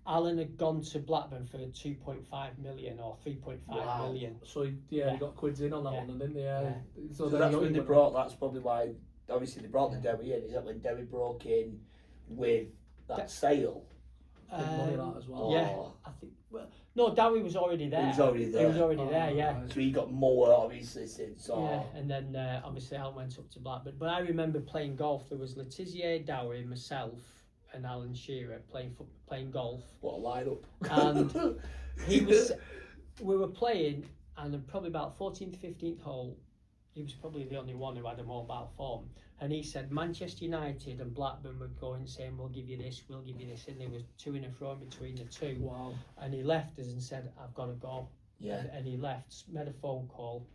Alan had gone to Blackburn for 2.5 million or 3.5 million. So he got quids in on that one, didn't they? Yeah. So then that's he when they went- brought. That's probably why. Obviously, they brought the Derry in. Is that when Derry broke in with that sale? Big money that as well. Yeah, Oh. I think. Well, no, Dowie was already there. He was already there. He was already Oh, there, yeah. right. So he got more obviously since. Oh. Yeah, and then obviously Alan went up to Blackburn. But I remember playing golf. There was Letizia, Dowie, myself, and Alan Shearer playing golf. What a lineup! And we were playing, and probably about 14th, 15th hole, he was probably the only one who had a mobile phone. And he said Manchester United and Blackburn were going, saying, we'll give you this, we'll give you this. And there was to and fro in between the two. Wow. And he left us and said, I've got to go. Yeah. And he left, made a phone call,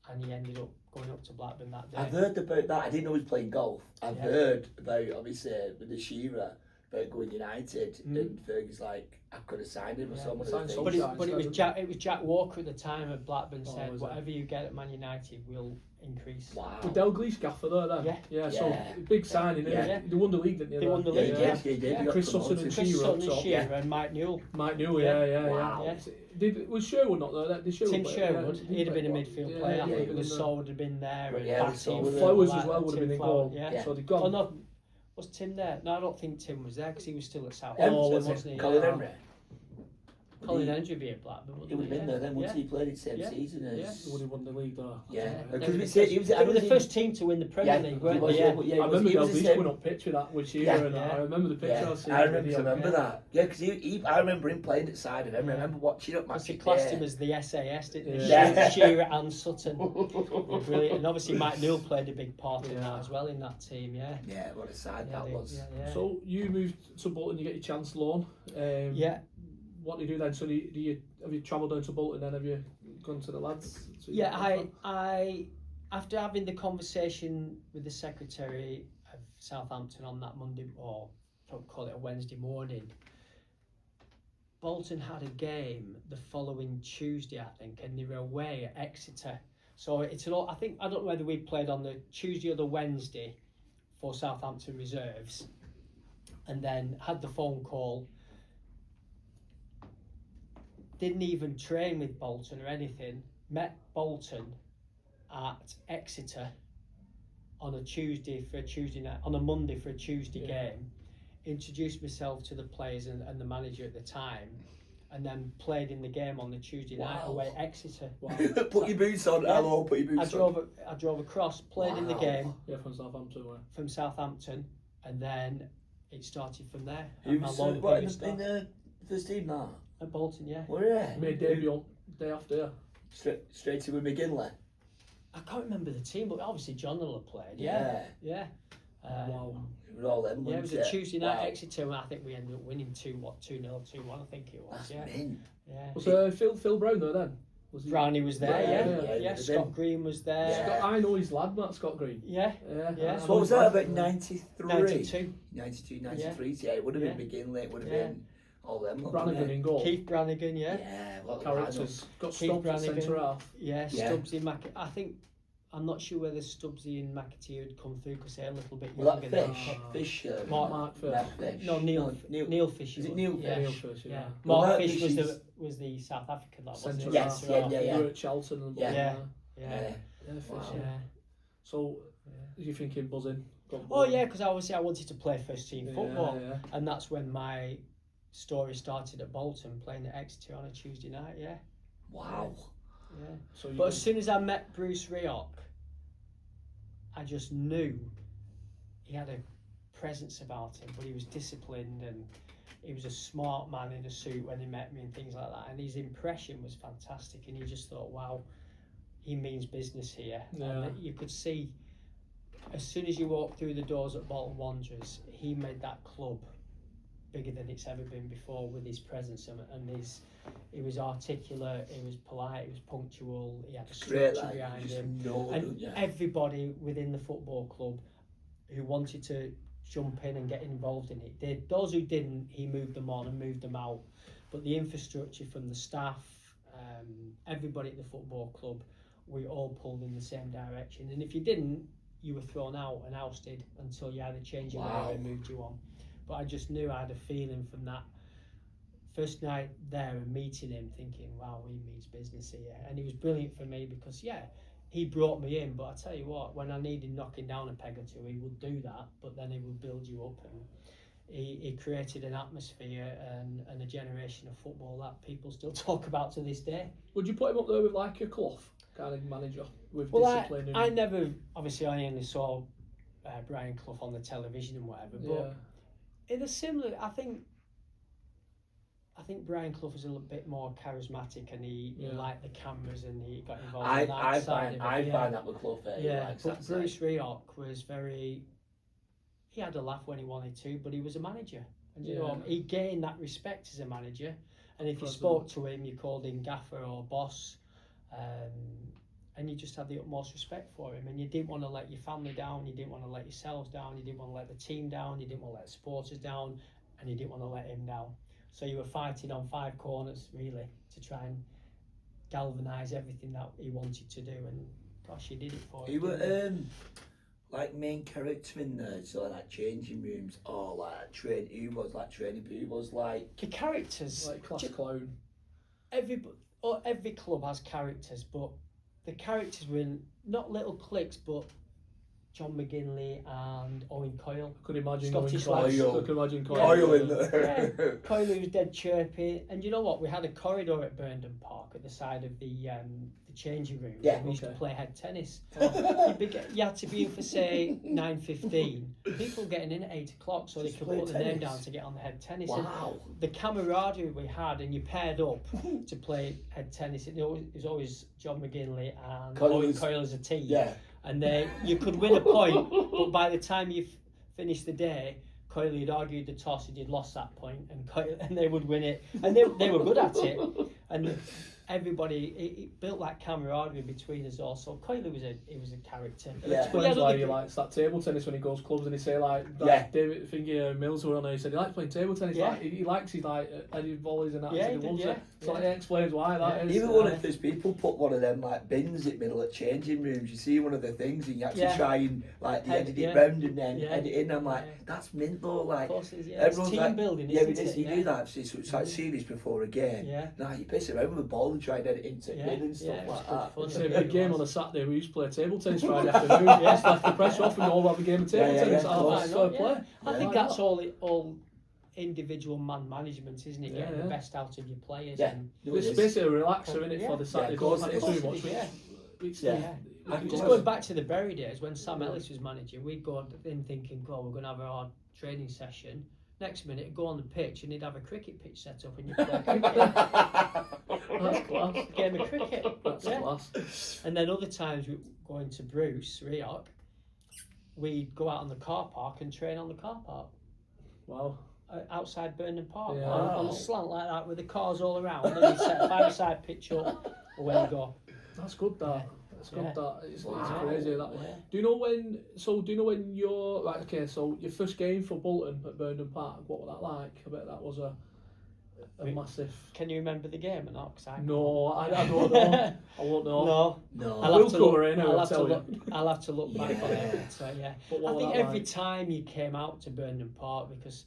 and he ended up going up to Blackburn that day. I've heard about that. I didn't know he was playing golf. I've Yeah. heard about obviously with the Shearer about going United, and Fergie's like, I could have signed him or Yeah. someone. Signed But Yeah, it was it's Jack Walker at the time at Blackburn Oh, said, was it? whatever you get at Man United will increase. Wow. With Dalglish gaffer there then? Yeah. So Yeah. big signing, Yeah. yeah. They won the league, didn't they? They then? won the Yeah, league, he yeah. did. He did. Yeah. He got Chris Sutton promoted. and Chris Shearer Sutton up and top. Shearer and Mike Newell. Mike Newell, yeah. Wow. Was Sherwood not there? Did Sherwood Tim play? Sherwood, Yeah, he'd have been a play midfield well. player. Yeah, I yeah, think he the was Soul would have been there. And Yeah, the Batty Soul and was there. Flowers all as well that, would have Tim been in Flowers, goal. Yeah. So they've Oh gone. no, was Tim there? No, I don't think Tim was there because he was still at Southampton, Oh, wasn't he? Colin Yeah. Henry. Colin Hendry would be at Blackburn. He would have been there then once Yeah. he played his same Yeah. season Yeah. as. They would have won the league there. Yeah, Yeah. because we They said he was. were the he- first team to win the Premier Yeah, League, he weren't was, they? yeah, Yeah. but yeah, I he was- remember he was the Dalglish same- going up pitch with that with Shearer, Yeah. and Yeah. I remember the picture. Yeah, I was seeing I the remember video. that. Yeah, because I remember him playing at side of him. I Yeah. remember watching up Because match. they classed him as the SAS, didn't they? Yeah. Shearer and Sutton. They're brilliant. And obviously Mike Newell played a big part in Yeah. that as well in that team, yeah. Yeah, what a side Yeah, that they- was. yeah. So you moved to Bolton, you get your chance loan. Yeah. What do you do then? So have you travelled down to Bolton then? Have you gone to the lads? So Yeah, I after having the conversation with the secretary of Southampton on that Monday, or don't call it a Wednesday morning, Bolton had a game the following Tuesday, I think, and they were away at Exeter. So it's an I don't know whether we played on the Tuesday or the Wednesday for Southampton reserves, and then had the phone call. Didn't even train with Bolton or anything. Met Bolton at Exeter on a Tuesday for a Tuesday night, on a Monday for a Tuesday game, introduced myself to the players and the manager at the time, and then played in the game on the Tuesday night away at Exeter. Put your boots on, hello, put your boots on. I drove across, played in the game from Southampton. from Southampton, and then it started from there. You And my was long what, career in started the first team now? at Bolton, yeah. Were you? Made debut day after. Straight in with McGinley. I can't remember the team, but obviously John will have played. Yeah. Yeah. Wow. It was all them. Yeah, it was wasn't a Tuesday night Wow. Exeter, and I think we ended up winning 2-0, 2-1, I think it was. That's Yeah. mint. Yeah. Was Phil Brown there then? Was he? Brownie was there, Yeah, yeah. with Scott him. Green was there. Yeah. Scott, I know his lad, Matt Scott Green. Yeah. Yeah. Yeah. I So know what was his that, lad. about 93? 92. 92, 93, yeah. It would have been McGinley, it would have been all them. lot, Brannigan wouldn't in goal. Keith Brannigan, it? yeah. Yeah, what Characters. Got Keith stopped at Brannigan. centre half. Yeah, Yeah. Stubbsy I think, I'm not sure whether Stubbsy and McAtee had come through because they're a little bit Well, younger that than Fish. Fish. Mark Fish. Fish. No, Neil Fish. Is it Neil Yeah. Neil Fish, Yeah. yeah. Well, Mark that Fish Fish was the South African lad, wasn't Centre it? Yes, half. yeah. He were at Charlton and Yeah. Yeah. Yeah. Yeah, Fish, Wow. yeah. Yeah. So, you thinking buzzing? Got Oh buzzing? yeah, because obviously I wanted to play first team football, Yeah. and that's when my story started at Bolton, playing at Exeter on a Tuesday night. Yeah, Wow. yeah. So But as soon as I met Bruce Rioch, I just knew he had a presence about him, but he was disciplined and he was a smart man in a suit when he met me and things like that. And his impression was fantastic, and you just thought, wow, he means business here. Yeah. And you could see as soon as you walked through the doors at Bolton Wanderers, he made that club bigger than it's ever been before with his presence and his. He was articulate, he was polite, he was punctual, he had a Great, structure like, you behind just him. know, And don't you? everybody within the football club who wanted to jump in and get involved in it did. Those who didn't, he moved them on and moved them out. But the infrastructure from the staff, everybody at the football club, we all pulled in the same direction. And if you didn't, you were thrown out and ousted until you either changed your Wow. way or moved you on. But I just knew I had a feeling from that first night there and meeting him, thinking, wow, he means business here. And he was brilliant for me because, yeah, he brought me in. But I tell you what, when I needed knocking down a peg or two, he would do that, but then he would build you up. And he created an atmosphere and a generation of football that people still talk about to this day. Would you put him up there with like a Clough kind of manager with Well, discipline? I never, obviously I only saw Brian Clough on the television and whatever, but in a similar, I think Brian Clough was a little bit more charismatic, and he liked the cameras and he got involved in that I side of it. find that with Clough. Yeah, but Bruce Rioch was very. He had a laugh when he wanted to, but he was a manager, and you know he gained that respect as a manager. And if you spoke to him, you called him gaffer or boss, and you just had the utmost respect for him. And you didn't want to let your family down, you didn't want to let yourselves down, you didn't want to let the team down, you didn't want to let the supporters down, and you didn't want to let him down. So you were fighting on five corners, really, to try and galvanise everything that he wanted to do. And gosh, he did it for us. He were like main character in there, so like changing rooms, or like he was like training, but he was like the characters. like class clown. Every club has characters, but the characters were not little cliques, but John McGinley and Owen Coyle. I could imagine Scottish going lads. I could imagine oil in Yeah, there. Coyle was dead chirpy, and you know what? We had a corridor at Burndon Park at the side of the changing room. Yeah. We used to Okay. play head tennis. You had to be in for say 9:15. People getting in at 8 o'clock so Just they could play put their name tennis? down to get on the head tennis. Wow. And the camaraderie we had, and you paired up to play head tennis. It was always John McGinley and Owen Coyle as a team. Yeah. And you could win a point, but by the time you finished the day, Coyle had argued the toss and you'd lost that point, and they would win it, and they were good at it, and everybody it built that camaraderie between us all. So Coyle was a character. Yeah. Explains But why other he people- likes that table tennis when he goes clubs, and he say like Yeah. David Mills were on there. He said he likes playing table tennis. Yeah. Like, he likes his like headed volleys and that. Yeah, he he did, loves yeah. it. So Yeah. like, he explains why that is. Even one of those people put one of them like bins in middle at changing rooms. You see one of the things, and you actually Yeah. try and like edit it Yeah. round and then Yeah. edit in. I'm like, Yeah. that's mint though. Like Of course it is, yeah. It's everyone's team like, building, yeah, isn't but it? you Yeah. do that. So it's like series before a game. Yeah. Nah, you piss around with the ball, we tried editing to Yeah, and stuff yeah, it was like good that. fun. It's a Yeah, big game was. on a Saturday. We used to play table tennis Friday afternoon. Just left the pressure off and go all have a game of table Yeah, tennis. yeah, Oh, cool. that's fair play. I think Why that's not? all individual man management, isn't it? Yeah, Getting yeah. the best out of your players. Yeah. And, It's basically a relaxer, isn't it, Yeah. for the Saturday? of course Don't it have is. too much. Yeah. It's, Yeah. yeah. I can Just just going back to the Bury days when Sam Ellis was managing, we'd go in thinking, "Oh, we're going to have our training session." Next minute, go on the pitch and he'd have a cricket pitch set up and you play cricket. That's class. A game of cricket. That's Yeah. class. And then other times, we going to Bruce Rioch, we'd go out on the car park and train on the car park Wow. outside Burnham Park Yeah. on Wow. a slant like that with the cars all around. And then you'd set a five-a-side pitch up, away you go. That's good, that. That's good, Yeah. that. It's Wow. crazy, that. Yeah. Do you know when you're, right, okay, so your first game for Bolton at Burnham Park, what was that like? I bet that was a massive... Can you remember the game or not? 'Cause I No, I don't know. I won't know. No. No. I'll We'll have to cover look. it, I'll I'll have to tell you. look. I'll have to look back on it. So yeah, But what I was think that every like? time you came out to Burnham Park, because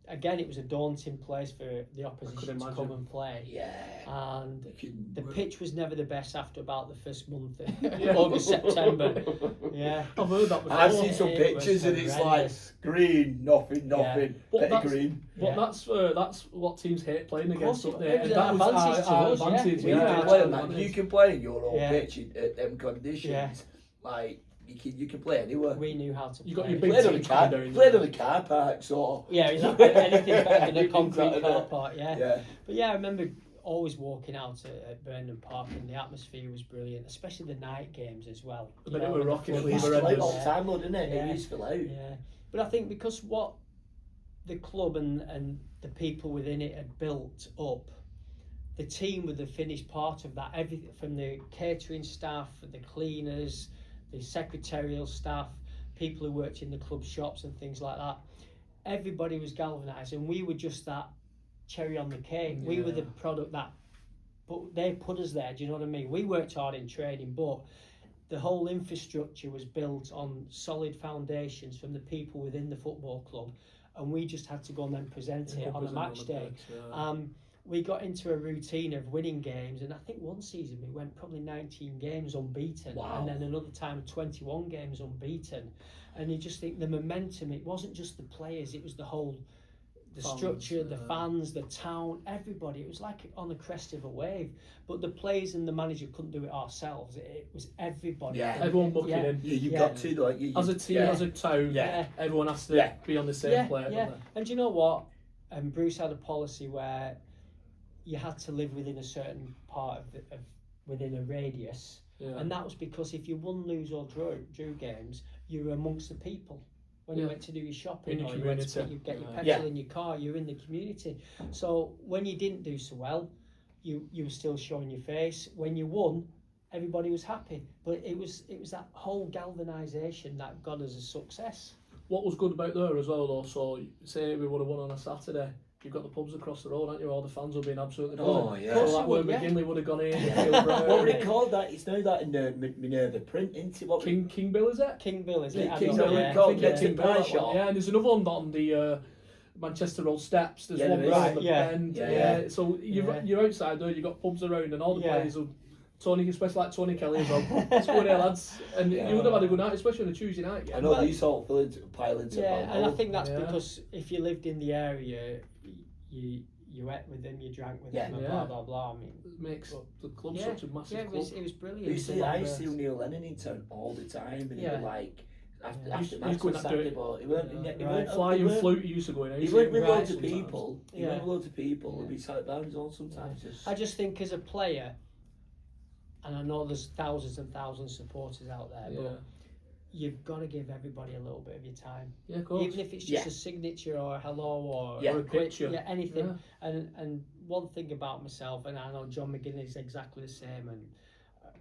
again it was a daunting place for the opposition to come imagine. and play, Yeah. and You can- the pitch was never the best after about the first month, Yeah. August, September. Yeah, I've heard that before. I've seen some It was pictures and it's like horrendous. green, nothing. But Petty that's- green. But Yeah. that's what teams hate playing against course up it there. was And that an was advantage to our us, yeah. advantage. We You Yeah, can it's play an on that. advantage. You can play in your own Yeah. pitch at them conditions. Yeah. Like you can play anywhere. We knew how to. You got play. your big Played on a teams car. coming down. Played on a car park, sort of. Yeah, exactly. Anything better than a Anything concrete better car than- park. Yeah. Yeah. But yeah, I remember always walking out at Burnham Park, and the atmosphere was brilliant, especially the night games as well. But You then it know, were when the rocking flood it, It used we to were fill out endless. all the time, though, didn't it? Yeah. It used to fill out. Yeah, but I think because what the club and the people within it had built up, the team were the finished part of that. Everything from the catering staff, the cleaners, the secretarial staff, people who worked in the club shops and things like that. Everybody was galvanised, and we were just that cherry on the cake. We were the Yeah. product that, but they put us there. Do you know what I mean? We worked hard in training, but the whole infrastructure was built on solid foundations from the people within the football club, and we just had to go and then present it on a match day. We got into a routine of winning games, and I think one season we went probably 19 games unbeaten, Wow. and then another time 21 games unbeaten. And you just think the momentum, it wasn't just the players, it was the whole, the Fans, structure, the yeah. fans, the town, everybody. It was like on the crest of a wave. But the players and the manager couldn't do it ourselves. It was everybody. Yeah. Everyone mucking Yeah. in. Yeah, you've Yeah. got to, like, As a team, yeah. as a town, Yeah. everyone has to Yeah. be on the same Yeah, plate. yeah. don't they? And do you know what? Bruce had a policy where you had to live within a certain part of within a radius, Yeah. and that was because if you won, lose or drew games, you were amongst the people. When you Yeah. went to do your shopping In your or you went to community. get your Yeah. petrol in your car, you're in the community. So when you didn't do so well, you were still showing your face. When you won, everybody was happy. But it was that whole galvanisation that got us a success. What was good about there as well, though, so say we would have won on a Saturday, you've got the pubs across the road, haven't you? All the fans will be absoutely buzzing. Oh, yeah. So Of course that you where would, yeah. McGinley would have gone in, Yeah. Phil Brown, What would it called that? It's now that in Minerva print, isn't it? What King Bill, is it? King Bill, is it? Yeah, I King don't Bill, know, we yeah. call I think it it's the King Bill, pie that one. shop. Yeah, and there's another one on the Manchester Road steps. There's Yeah, one there right is. on the Yeah. bend. Yeah, Yeah. yeah. So you're outside there, you've got pubs around, and all the Yeah. players will. Tony, especially like Tony Kelly as well. Let's go there, lads. And Yeah. you would have had a good night, especially on a Tuesday night. I Yeah. know Well- these all pile into Yeah, and I Balmoral. think that's Yeah. because if you lived in the area, you ate with them, you drank with Yeah. them, and Yeah. blah blah blah. I mean, It makes the club yeah, such a massive yeah, club. it was I brilliant. used to, And, I used to see Neil Lennon in town all the time, and Yeah. he was like, after, Yeah. after He's match good on at Saturday, doing- but he weren't, he Right. weren't, Flying he weren't, flute used to go in. he weren't with Right, loads of sometimes. people. He Yeah. weren't with loads of people. Yeah. He'd be sat at bands on sometimes. Just, I just think as a player, and I know there's thousands and thousands of supporters out there, Yeah, but you've got to give everybody a little bit of your time, yeah, of course. even if it's just Yeah. a signature or a hello or Yeah. Or a quick- picture. yeah, anything. Yeah. And one thing about myself, and I know John McGinley is exactly the same, and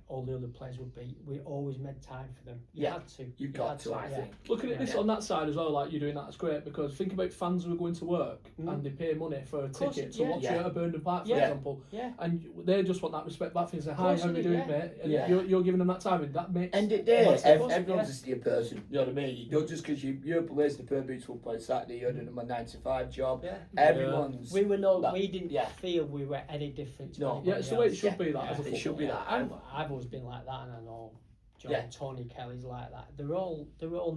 all the other players would be, we always made time for them. You Yeah, had to. You've got had to, I yeah. think. Looking at this Yeah. on that side as well, like you're doing that, it's great because think about fans who are going to work Mm. and they pay money for a course, ticket to yeah. watch you Yeah. at a Burnham Park, for Yeah. example, Yeah. and they just want that respect back and say, hi, course how are they you do, doing, yeah. mate? And Yeah. you're giving them that time, and that makes End of the day, massive course, everyone's yeah. a steer person, you know what I mean? You don't just because you're placed in the Perth Beach will play Saturday, you're doing my 9 to 5 job. Yeah. Everyone's. We were That- we didn't yeah. feel we were any different to No. anybody Yeah, it's the way it else. should be. That Yeah, as a it should be footballer. that. I've always been like that, and I know John Yeah. Tony Kelly's like that. They're all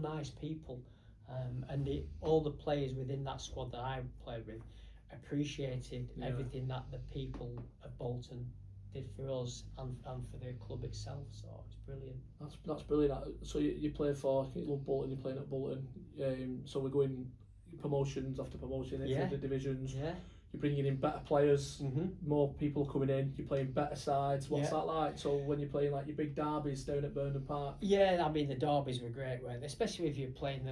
nice people, and all the players within that squad that I played with appreciated Yeah. everything that the people of Bolton did for us and for the club itself. So it's brilliant. That's brilliant. So you play for, you love Bolton, you're playing at Bolton. So we're going promotions after promotion Yeah. into the divisions. Yeah. You're bringing in better players, Mm-hmm. more people coming in. You're playing better sides. What's Yeah. that like? So when you're playing like your big derbies down at Burnham Park. Yeah, I mean the derbies were great, weren't they? Especially if you're playing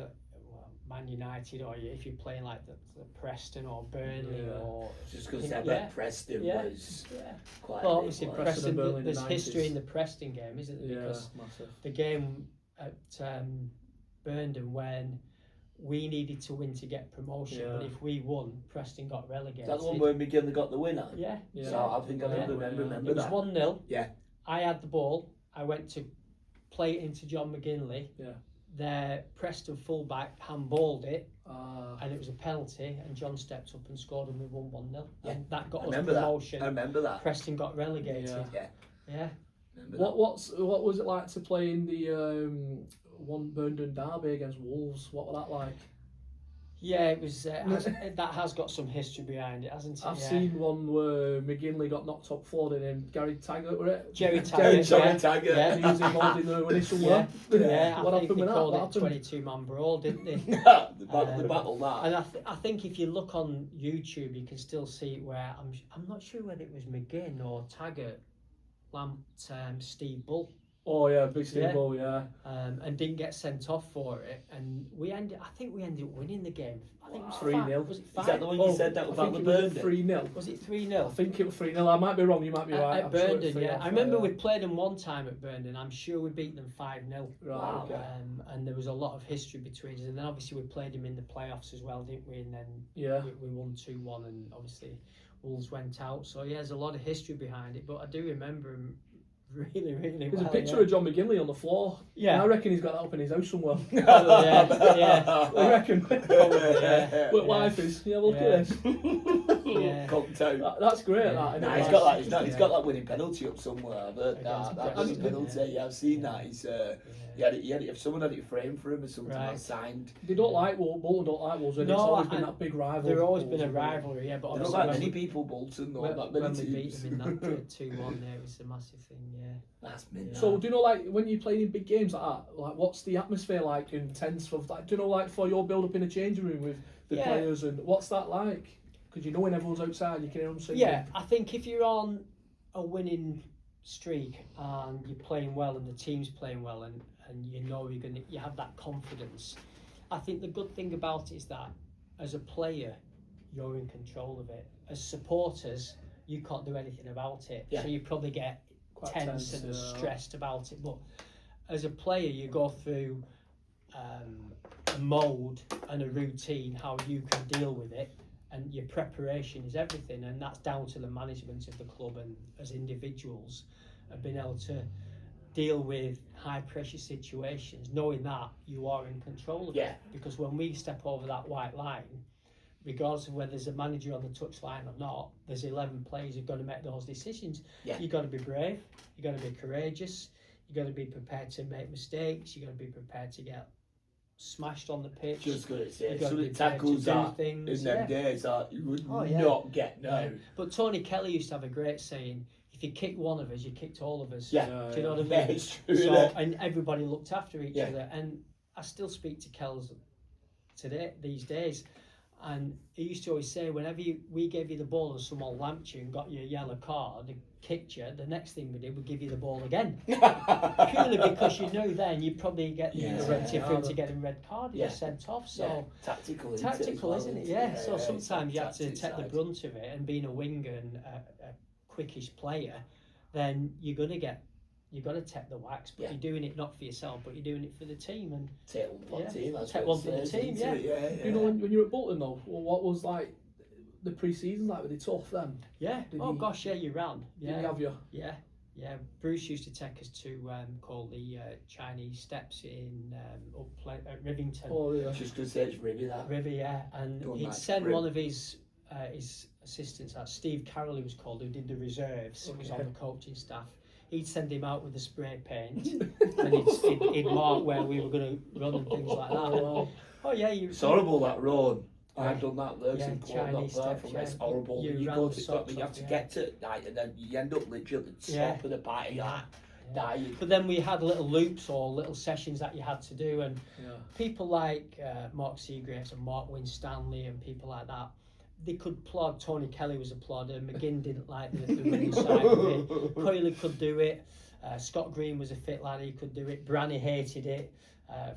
Man United, or if you're playing like the Preston or Burnley Yeah. or Just because I Yeah. bet Preston Yeah. was yeah. quite Well, a big obviously one. Preston and Preston. Burnley in the There's 90s. history in the Preston game, isn't there? Yeah, Because massive. the game at Burnham when we needed to win to get promotion, but Yeah. if we won, Preston got Is relegated. that the one where McGinley got the winner? Yeah. Yeah. So I think I Yeah. remember It was that. 1-0. Yeah. I had the ball. I went to play it into John McGinley. Yeah. Their Preston fullback handballed it, Ah, and it was a penalty. And John stepped up and scored, and we won 1-0. Yeah. And that got I us remember that. promotion. I remember that. Preston got relegated. Yeah. Yeah. Remember what was it like to play in the one Burnham derby against Wolves? What was that like? Yeah, it was. That has got some history behind it, hasn't it? I've Yeah. seen one where McGinley got knocked up flooding and Gary Taggart were it? Jerry that. Taggart. Jerry Yeah. Taggart. Yeah. He was involved in the initial Yeah, one. yeah. What I happened think they with that? called What it happened? 22-man brawl, didn't they? the battle that. And I think if you look on YouTube, you can still see it where I'm not sure whether it was McGinn or Taggart lamped Steve Bull, Oh yeah, big Steve Yeah. Bull, yeah. and didn't get sent off for it, and I think we ended up winning the game. I think it was 3-0. Was it Is 5? that the one you said that I about think the it was Burnley? 3-0. Was it I 3-0? think it was 3-0. I might be wrong, you might be right. At I'm sure it's Burnden, 3-0. yeah. I remember we played them one time at Burnden. I'm sure we beat them 5-0. Right, Wow. okay. And there was a lot of history between us, and then obviously we played him in the playoffs as well, didn't we? And then Yeah. we won 2-1, and obviously Wolves went out. So yeah, there's a lot of history behind it, but I do remember him really, really There's well. a picture yeah. of John McGinley on the floor. Yeah. And I reckon he's got that up in his house somewhere. yeah. I reckon. yeah. But wife is, yeah, look Yeah. at this. Yeah. Conto. That's great, Yeah. that. isn't Nah, it? he's got that. He's got that winning penalty up somewhere. I've heard Against that Preston, winning penalty. Yeah, I've seen Yeah. that. He's he had it. If someone had it framed for him or something, Right. like signed. They don't like Wolves. Bolton don't like Wolves, and No, it's always been and that big rival. There's always Wolves been a and Bolton. rivalry, yeah, but There's obviously not that when many we- people Bolton though. when, That many when we beat teams. them in that 2-1 there, it was a massive thing, yeah. That's mint. So do you know, like, when you're playing in big games like that, like, what's the atmosphere like and tense for, like, do you know, like, for your build up in a changing room with the Yeah. players, and what's that like? Because you know when everyone's outside, you can hear them singing. Yeah, I think if you're on a winning streak and you're playing well and the team's playing well and you know you have that confidence, I think the good thing about it is that as a player, you're in control of it. As supporters, you can't do anything about it. Yeah. So you probably get Quite tense tense, and yeah. stressed about it. But as a player, you go through a mode and a routine, how you can deal with it, and your preparation is everything, and that's down to the management of the club and as individuals have been able to deal with high pressure situations, knowing that you are in control of Yeah. it. Because when we step over that white line, regardless of whether there's a manager on the touchline or not, there's 11 players who've got to make those decisions. Yeah. You've got to be brave, you've got to be courageous, you've got to be prepared to make mistakes, you've got to be prepared to get smashed on the pitch. Just gonna say, You've got some to of be the prepared to tackles do that things, in them yeah. days that you would Oh, yeah. not get now. Yeah. But Tony Kelly used to have a great saying, if you kick one of us, you kicked all of us. Yeah. Yeah, Do you know what I mean? Yeah, it's true. So, innit? and everybody looked after each Yeah. other. And I still speak to Kells these days. And he used to always say, whenever we gave you the ball and someone lamped you and got you a yellow card and kicked you, the next thing we did, we'd give you the ball again. Purely because you know then you'd probably get the Yeah. incentive for him to get a red card, Yeah. you're sent off. So Yeah, tactical, tactical, isn't it? Yeah. So it's sometimes you have to tactics take the side. brunt of it, and being a winger and a quickish player, then you're going to get you've got to take the wax, but Yeah. you're doing it not for yourself, but you're doing it for the team. And Take one for Yeah. the team. That's Take what one for the it says, team, isn't it? Yeah. You know, when you were at Bolton though, what was like the pre-season like? Were they tough then? yeah, Did oh he- gosh, yeah, you ran. Did Yeah, he have you? yeah, yeah. Bruce used to take us to called the Chinese Steps in at Rivington. Oh yeah. Just to say it's really that. River, yeah, and Going he'd back to send Grim. one of his assistants, Steve Carroll, he was called, who did the reserves, was on Okay. the coaching staff. He'd send him out with the spray paint, and he'd mark where we were going to run and things like that. Oh, Oh yeah, you. It's horrible that road. Yeah. I've done that. There's Yeah, in Clone, not Chinese far steps, from yeah. it. It's horrible. You You ran go the to socks but you have off, to yeah. get to it night, and then you end up literally at the Yeah. top of the party, Yeah. dying. But then we had little loops or little sessions that you had to do, and yeah. people like Mark Seagraves and Mark Winstanley and people like that, they could plod. Tony Kelly was a plodder. McGinn didn't like the running side of it. Coyley could do it. Scott Green was a fit lad. He could do it. Branny hated it.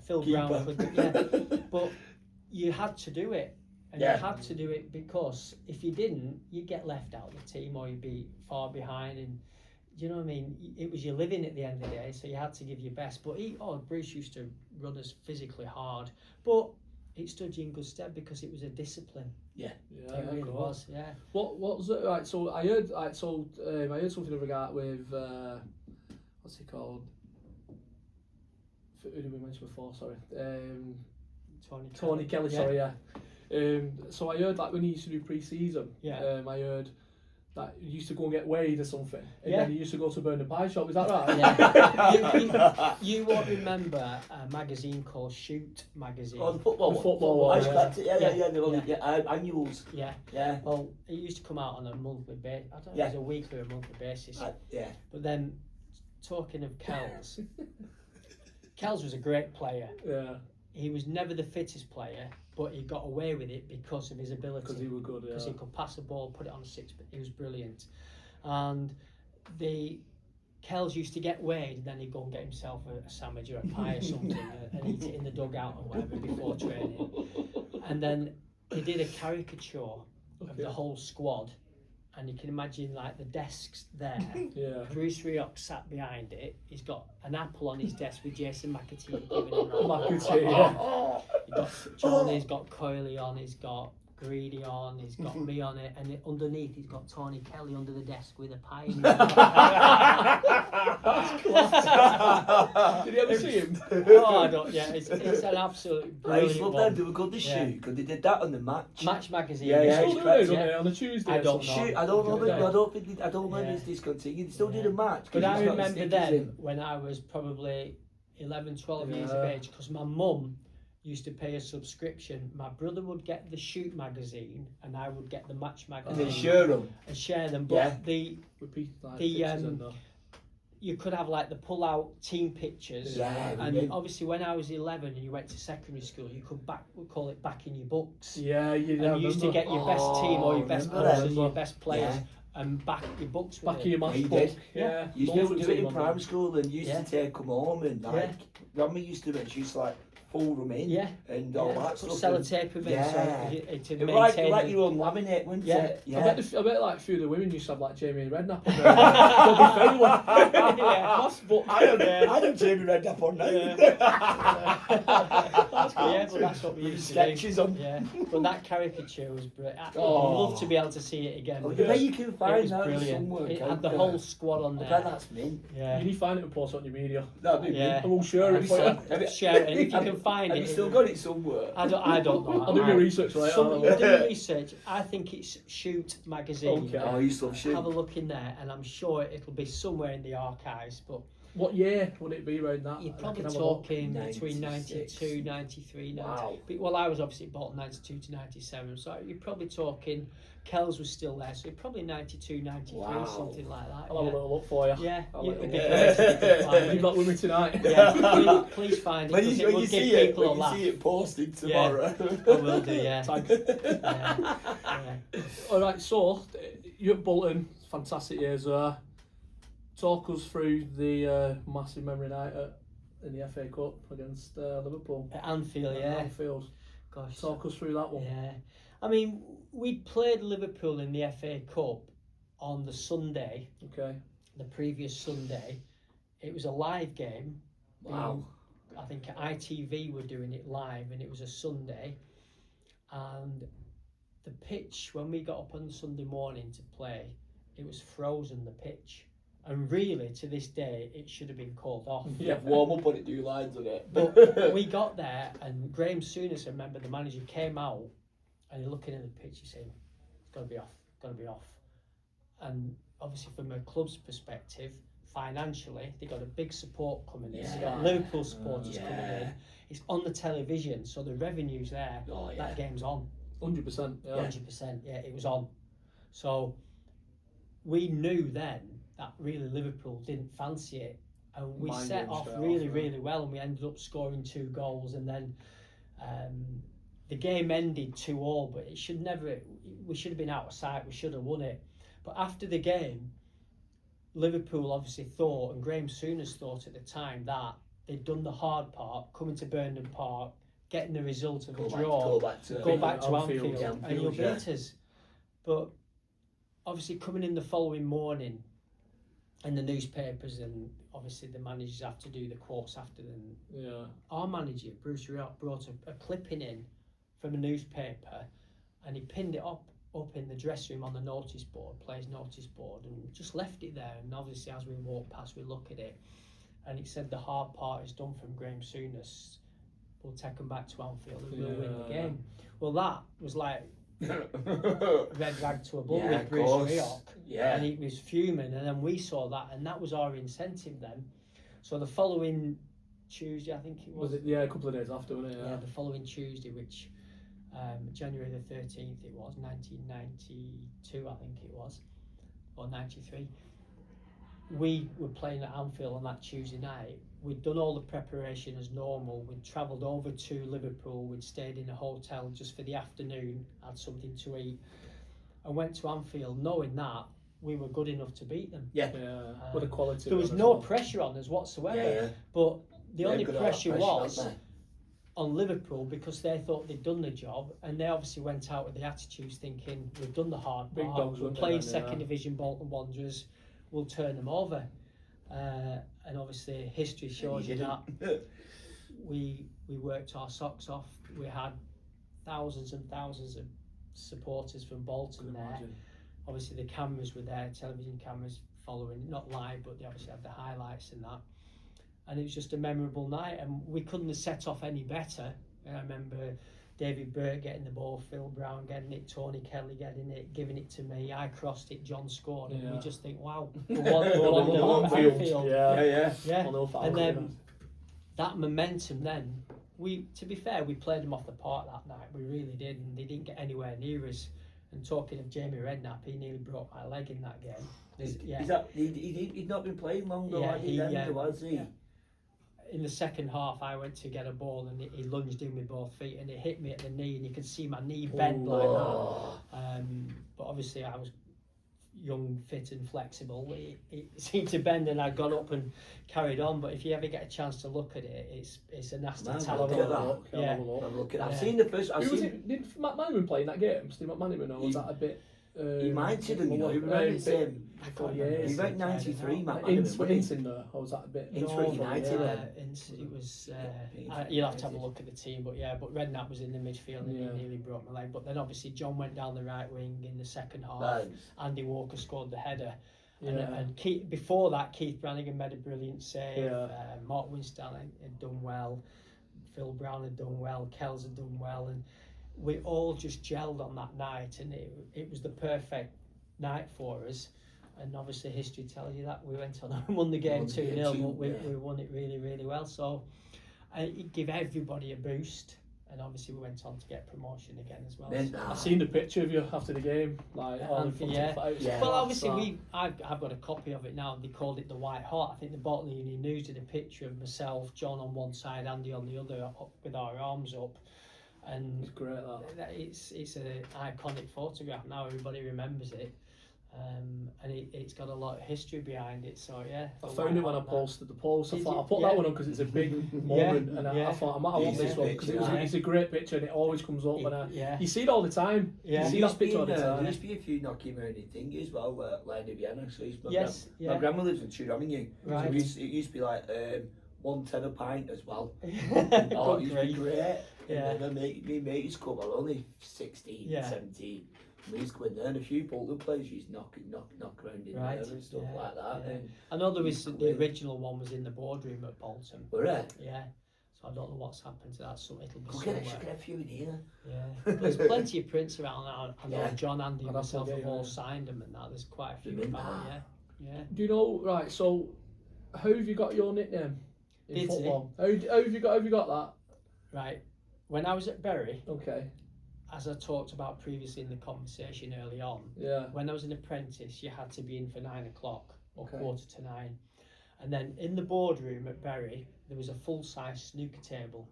Phil Keeper. Brown could do it. Yeah. But you had to do it. And Yeah. you had to do it because if you didn't, you'd get left out of the team or you'd be far behind. And do you know what I mean? It was your living at the end of the day, so you had to give your best. But Bruce used to run us physically hard, but it stood you in good stead because it was a discipline. Yeah, It really of course. was. Yeah. What was it? Right, so I heard I heard something in regard with what's he called? Who did we mention before? Sorry, Tony Kelly. Yeah. Sorry, yeah. So I heard like when he used to do pre-season. Yeah. I heard that he used to go and get weighed or something, and Yeah. then he used to go to burn the pie shop. Is that right? Yeah. you won't remember a magazine called Shoot magazine. Oh, the football. The one. football one, I yeah. expect it. Yeah. Yeah. The one, Yeah. annuals. Yeah. Yeah. Well, it used to come out on a monthly basis. I don't know if Yeah. it was a weekly or a monthly basis. Yeah. But then, talking of Kells, Kells was a great player. Yeah, He was never the fittest player, but he got away with it because of his ability. because he was good. Because Yeah. he could pass the ball, put it on a six. He was brilliant. And the Kells used to get weighed, and then he'd go and get himself a sandwich or a pie or something and eat it in the dugout or whatever before training. And then they did a caricature of the whole squad, and you can imagine like the desks there. Yeah. Bruce Rioch sat behind it. He's got an apple on his desk with Jason McAtee giving him a McAtee, yeah. He's got Johnny, he's got Coyley on, he's got Greedy on, he's got me on it, and underneath he's got Tony Kelly under the desk with a pie in his Did you ever see him? Oh, I don't, yeah, it's an absolute I used brilliant to love one. them. They were good to Yeah. shoot because they did that on the match. Match magazine. Yeah, yeah, Still it's doing correct, it, don't yeah. they, on a Tuesday. I or don't something? know. Shoot, I don't know. Okay. I don't think. I don't know when Yeah. it's discontinued. They still do Yeah. the match. 'cause But I it's got the remember stickers then in. when I was probably 11, 12 years of Yeah. age, because my mum used to pay a subscription. My brother would get the Shoot magazine and I would get the Match And magazine they share them. and share them. But Yeah. Repeat like The, pictures um, and that. you could have like the pull-out team pictures. Yeah, And yeah. obviously when I was 11 and you went to secondary school, you could we call it back in your books. Yeah, you And you used to get your best team or your best remember players, them. your best players, Yeah. and back your books with Back it. in your match You book. did. Yeah. You used Loads to of do it in them. primary school and used Yeah. to take them home and like Yeah. Grandma used to do it. She used to like fold them in Yeah. and all that Put stuff. sellotape with it Yeah. so to It was like, maintain like the- your own laminate, wouldn't Yeah. it? I bet like a few of the women used to have like Jamie Redknapp on there. Bobby Fay one. Yeah. But I don't Jamie Redknapp on now. Yeah, but that's what we used to Sketches do. on. Yeah, but that caricature was brilliant. I'd Oh. love to be able to see it again. Oh, you because bet you can it find was that brilliant. somewhere. It can't had the you? whole squad on I bet there. that's me. Yeah. you need to find it and post it on your media. That'd be Yeah. I will share it for you. Have you- Share it, and if you can find Have it. you still got it somewhere? I don't know. I'll do my research later. Do your research. I think it's Shoot magazine. Okay. Oh, you still shoot. Have a look in there, and I'm sure it'll be somewhere in the archives. But What year would it be around that? you're I probably can have a look. talking between 96. 92, 93, 90. Wow. Well, I was obviously bought 92 to 97, so you're probably talking. Kells was still there, so you're probably 92, 93, Wow. something like that. I'll have a little look for you. Yeah, I'll it'd let be you great if you could find You've it. got with me tonight. Yeah, please find it When because you, it when will you give see it, people a when you laugh. see it posted tomorrow. I will do, yeah. Thanks. Yeah. Yeah. All right, so you're at Bolton, fantastic years there. Talk us through the massive memory night in the FA Cup against Liverpool. At Anfield, At yeah. Anfield. Gosh. Talk us through that one. Yeah. I mean, we played Liverpool in the FA Cup on the Sunday, Okay. the previous Sunday, It was a live game. Wow. I think ITV were doing it live, and it was a Sunday. And the pitch, when we got up on Sunday morning to play, it was frozen, the pitch. And really, to this day, it should have been called off. Yeah, warm up on it, do lines on it. But we got there, and Graham Souness, I remember the manager, came out, and looking at the pitch, he said, "It's got to be off, got to be off." And obviously, from a club's perspective, financially, they got a big support coming in. They got Liverpool supporters coming in. It's on the television, so the revenue's there. Oh, yeah. That game's on. 100%. Yeah. 100%. Yeah, it was on. So we knew then that really Liverpool didn't fancy it, and we Mind set games off straight really, off, yeah. really well, and we ended up scoring 2 goals, and then the game ended 2-2. But it should never. We should have been out of sight. We should have won it. But after the game, Liverpool obviously thought, and Graham Souness thought at the time, that they'd done the hard part, coming to Burnham Park, getting the result of a draw, Go back to Anfield, yeah, and you'll yeah. beat us. But obviously coming in the following morning, in the newspapers, and obviously the managers have to do the quotes after them. Yeah. Our manager, Bruce Rioch, brought a clipping in from a newspaper, and he pinned it up in the dressing room on the notice board, players' notice board, and just left it there. And obviously as we walk past, we look at it, and it said the hard part is done from Graham Souness. We'll take them back to Anfield and we'll win the game. Well, that was like a red rag to a bull with Bruce Rioch. Yeah. And he was fuming, and then we saw that, and that was our incentive then. So the following Tuesday, I think it was. Was it? Yeah, a couple of days after, wasn't it? Yeah, the following Tuesday, which January the 13th, it was 1992, I think it was, or 93. We were playing at Anfield on that Tuesday night. We'd done all the preparation as normal. We'd travelled over to Liverpool. We'd stayed in a hotel just for the afternoon, had something to eat, and went to Anfield knowing that we were good enough to beat them. Yeah. With the quality. There was no pressure on us whatsoever. Yeah. But the only They've got pressure that was haven't on Liverpool, because they thought they'd done the job, and they obviously went out with the attitudes thinking, we've done the hard Big part, dogs, we're weren't they, playing then, second division Bolton Wanderers, we'll turn them over. And obviously history shows you that we worked our socks off. We had thousands and thousands of supporters from Bolton there. Imagine. Obviously the cameras were there, television cameras following, not live, but they obviously had the highlights and that. And it was just a memorable night, and we couldn't have set off any better. And I remember David Burke getting the ball, Phil Brown getting it, Tony Kelly getting it, giving it to me. I crossed it, John scored, and we just think, wow, we're 1-0 at Anfield. Yeah. And then that momentum, then to be fair, we played them off the park that night. We really did, and they didn't get anywhere near us. And talking of Jamie Redknapp, he nearly broke my leg in that game. He'd not been playing long though, was he? Yeah. In the second half, I went to get a ball, and he lunged in with both feet, and it hit me at the knee, and you could see my knee bend like that. But obviously, I was young, fit, and flexible. It seemed to bend, and I'd gone up and carried on. But if you ever get a chance to look at it, it's a nasty talent. Yeah. Look at that. I've seen the first. Did Matt Manaman play in that game? Steve McManaman, or was that a bit? He might have, you know. It's about 93, Matt Ince there, or was that a bit? It was. You'll have to have a look at the team, but Redknapp was in the midfield, and he nearly broke my leg. But then obviously John went down the right wing in the second half. Andy Walker scored the header. And before that, Keith Brannigan made a brilliant save. Mark Winstanley had done well. Phil Brown had done well. Kells had done well, and we all just gelled on that night, and it was the perfect night for us. And obviously history tells you that we went on and won the game 2-0, but we won it really, really well. So it gave everybody a boost, and obviously we went on to get promotion again as well. I've seen the picture of you after the game, like all in front of the Well, obviously I've got a copy of it now. They called it the White Hart. I think the Bolton Evening News did a picture of myself, John on one side, Andy on the other, with our arms up. And it's great, it's an iconic photograph now. Everybody remembers it. and it's got a lot of history behind it. So yeah, I found it when I posted the post. I Did thought you? I put Yeah. that one on because it's a big moment, and I yeah. thought I might want this one because it's a great picture and it always comes up. And Yeah. you see it all the time. Yeah. You see There that picture all the there time. used to be a few knocking around in thing as well, like in Vienna. So Yes, my yeah. grandma lives in Chiramingu. Right. So it used to be like 110 a pint as well. Oh, Oh, it used to be great. Yeah. And then me mates come, I was only 16, Yeah. 17. We used to go in there and a few Bolton players used to knock around in Right. there and stuff Yeah. like that. Yeah. And I know there was Used to the win. original one was in the boardroom at Bolton. we're it. Yeah. So I don't know what's happened to that. So it'll be Go get somewhere. a few in here. Yeah. There's plenty of prints around. I know Yeah. John, Andy, and I'd have to myself get have you all on. signed them and that. There's quite a few They're in about. there. Yeah. Yeah. Do you know? Right. So, how have you got your nickname in Did football? How have you got that? Right. When I was at Bury, Okay. as I talked about previously in the conversation early on, Yeah. when I was an apprentice, you had to be in for 9 o'clock or Okay. 8:45. And then in the boardroom at Bury, there was a full-size snooker table.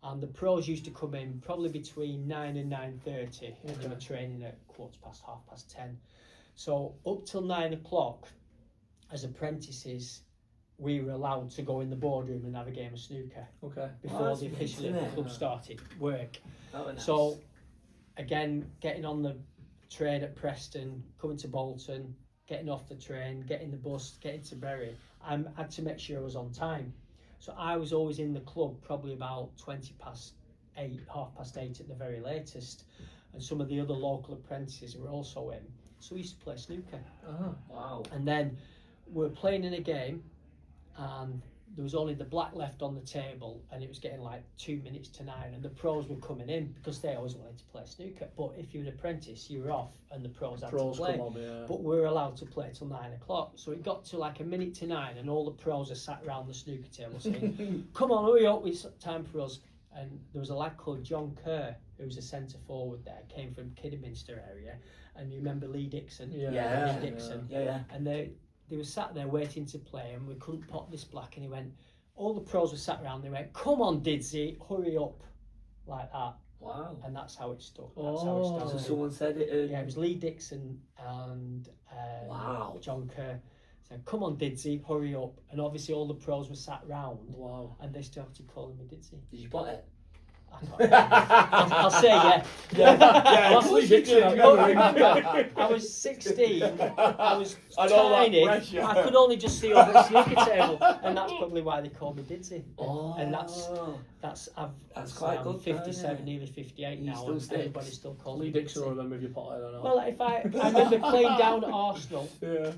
And the pros used to come in probably between 9 and 9:30, and they were training at 10:15. So up till 9 o'clock, as apprentices, we were allowed to go in the boardroom and have a game of snooker Okay. before that's the mint, official isn't it? club started work. That was nice. So, again, getting on the train at Preston, coming to Bolton, getting off the train, getting the bus, getting to Bury, I had to make sure I was on time. So I was always in the club probably about 8:20, 8:30 at the very latest. And some of the other local apprentices were also in. So we used to play snooker. Ah. Wow. And then we were playing in a game, and there was only the black left on the table, and it was getting like 2 minutes to 9, and the pros were coming in because they always wanted to play snooker. But if you were an apprentice, you were off, and the pros had Pros to play. come on, yeah. But we were allowed to play till 9 o'clock. So it got to like a minute to 9, and all the pros are sat around the snooker table saying, "Come on, hurry up, it's time for us." And there was a lad called John Kerr, who was a centre forward there, came from Kidderminster area, and you remember Lee Dixon? Yeah. Lee Dixon. Yeah. And they were sat there waiting to play, and we couldn't pop this black, and he went, all the pros were sat around, they went, "Come on, Didsy, hurry up," like that. Wow. And that's how it stuck. That's how it Oh. So started. someone said it. Yeah, it was Lee Dixon and Wow. John Kerr said, "Come on, Didsy, hurry up." And obviously all the pros were sat round, Wow. and they started calling me Didsy. Did you put it? I'll say yeah. That's Lee Dixon, I've never heard. I was 16. I was I know that tiny. pressure. I could only just see over the snooker table, and that's probably why they called me Didsy. Oh. And that's That's quite I'm good, 57, isn't it? nearly 58 He now, still and sticks. everybody still calls Lee me Dixon will Didsy. remember if you put it or not. Well, I remember playing down at Arsenal, Yeah.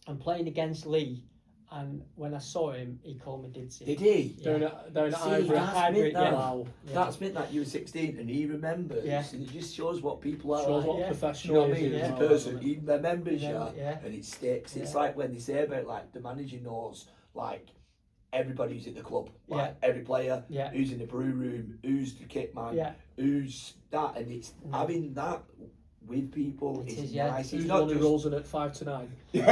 and playing against Lee, and when I saw him, he called me Didsy. Did he? Down at See, Ivory. that's Ivory, meant that. yeah. Wow. Yeah. That's meant that you were 16 and he remembers. Yeah. And it just shows what people are Shows like. what Yeah. You professional know what I is mean? as As a well, person, doesn't it? he remembers you Yeah. and it sticks. It's Yeah. like when they say about like the manager knows like everybody who's at the club, like every player, Yeah. who's in the brew room, who's the kit man, Yeah. who's that, and it's Mm. having that with people It is is, yeah. nice. Who's It's the not one who just rolls in at 5 to 9? In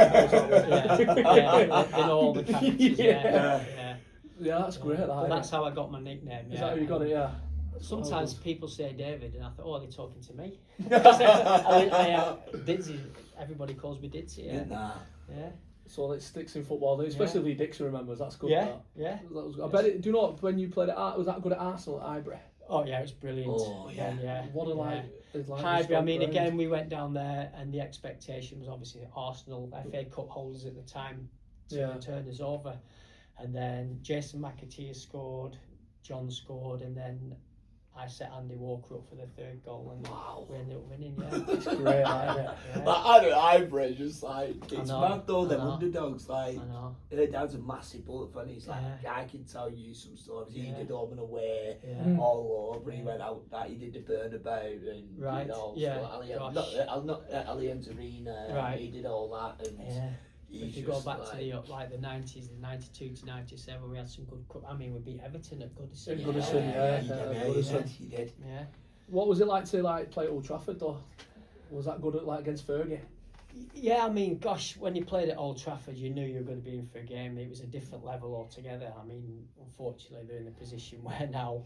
all the characters, yeah. Yeah, that's great. That, But isn't that's it? how I got my nickname. Is yeah. that how you got it? Yeah. Sometimes people say David, and I thought, oh, they're talking to me. Didsy, everybody calls me Didsy. Isn't Yeah, that? yeah, So it sticks in football, especially Lee Dixon remembers. That's good. yeah, That. yeah. That was, I bet it. Do you know when you played at was that good at Arsenal at Highbury? Oh yeah, it was brilliant. Oh, yeah. yeah. What a yeah. like. It's like Highbury, I mean, ground. again, we went down there, and the expectation was obviously Arsenal, FA Cup holders at the time, to Yeah. turn us over. And then Jason McAteer scored, John scored, and then I set Andy Walker up for the third goal, and Wow. we ended up winning. Yeah, It's great, isn't it? yeah. But I don't know, Highbury just like it's know, mad though. I Them know. underdogs like. I know. Her dad's a massive bullet fan. He's like, Yeah. I can tell you some stories. He Yeah. did home and away, Yeah. all over. He Yeah. went out that he did the Burnabout and Right, you know, yeah, so Allianz, gosh. not Allianz Arena. Right. He did all that, and Yeah. he's If you go just back like, to the 90s, the 92 to 97, we had some good cup. I mean, we beat Everton at Goodison. In Goodison, yeah, he did, yeah, yeah, Goodison. he did. Yeah. What was it like to like play at Old Trafford though? Was that good at like against Fergie? Yeah, I mean, gosh, when you played at Old Trafford, you knew you were going to be in for a game. It was a different level altogether. I mean, unfortunately, they're in a position where now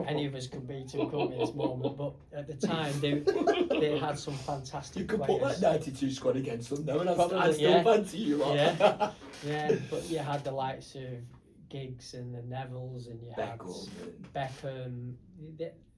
any of us could beat them, couldn't we, at this moment? But at the time, they had some fantastic You could players. put that 92 squad against them now, and I'd Probably, still yeah. fancy you lot. Yeah. Yeah, but you had the likes of Giggs and the Nevilles, and you Beckham. had Beckham,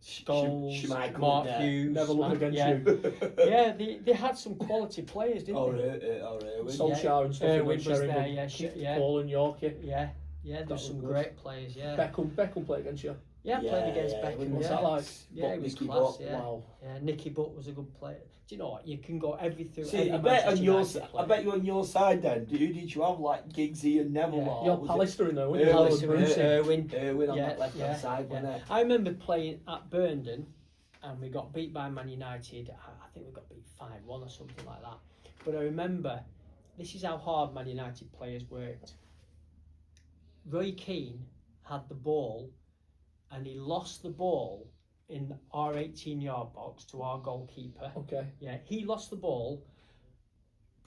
Scholes, Schmeichel, Mark yeah. Hughes. Never look against yeah. you. Yeah, they had some quality players, didn't All they? right, all right. Solskjaer and stuff. Irwin and was Sheringham, there, yeah, Paul and Yorkie. yeah, there's was some good. great players, yeah. Beckham played against you. Yeah, I played against yeah, Beckham. What's Yeah, that like? yeah, it was Nicky class. Butt, Yeah, Wow. yeah. Nicky Butt was a good player. Do you know what? You can go everything. See, I bet on your side then. Who did you have like Giggsy and Neville? Yeah. or You're was Pallister in there, weren't Yeah, you? Pallister, Alan Brucey. Irwin. Irwin on Yeah, that left hand yeah, side, yeah. wasn't it? I remember playing at Burnden, and we got beat by Man United. I think we got beat 5-1 or something like that. But I remember, this is how hard Man United players worked. Roy Keane had the ball, and he lost the ball in our 18-yard box to our goalkeeper. Okay. Yeah, he lost the ball.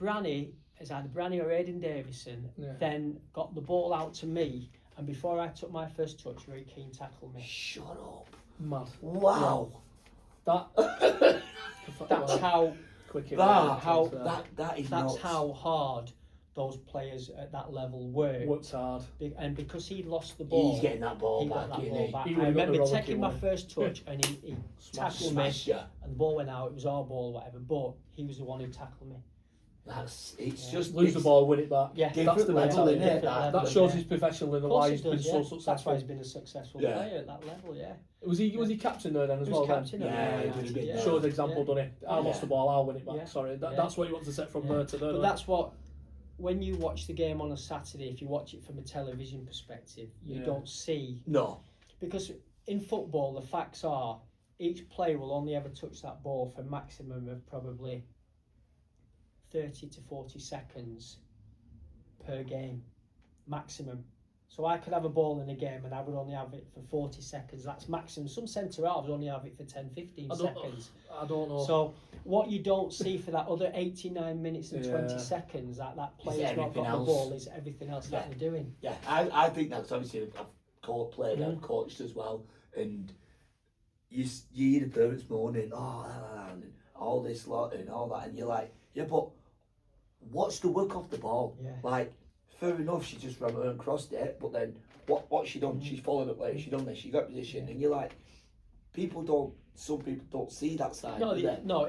Branny, as either Branny or Aidan Davison, Yeah. then got the ball out to me, and before I took my first touch, Roy Keane tackled me. Shut up. Mad. Wow. That. That's how Quick. That is that's nuts. how hard those players at that level worked. Worked hard. And because he'd lost the ball, He's getting that ball he back, got that isn't ball he? back. He I would've got the remember roller taking my kick, first touch, and he tackled me, Smash ya. and the ball went out. It was our ball, whatever. But he was the one who tackled me. It's Yeah. just Lose the ball, win it back. Yeah, That's the different level, mentality. innit? Different That level, shows yeah. his professionalism Of and why course he's he been does, so yeah. That's successful. why he's been a successful Yeah. player at that level, yeah. Was he captain there then as He well? was captain then? of Yeah, Man he did a bit, United, yeah. Showed example, yeah. doesn't he? I Yeah. lost the ball, I'll win it back. Yeah. Sorry, Yeah. that's what he wants to set from Yeah. there to there. But that's what, when you watch the game on a Saturday, if you watch it from a television perspective, you Yeah. don't see, no. because in football the facts are each player will only ever touch that ball for a maximum of probably 30 to 40 seconds per game, maximum. So I could have a ball in a game and I would only have it for 40 seconds. That's maximum. Some centre halves only have it for 10, 15 seconds. I don't know. So what you don't see for that other 89 minutes and 20 Yeah. seconds that player's not everything got the else. ball is everything else Yeah. that they're doing. Yeah, I think that's obviously I've played, I've Mm. coached as well, and you hear the parents moaning, and all this lot and all that, and you're like, yeah, but what's the work off the ball? Yeah. Like, fair enough, she just ran and crossed it, but then what's she done? Mm. She's followed up later, she done this, she got position, and you're like, some people don't see that side. No, do they? no.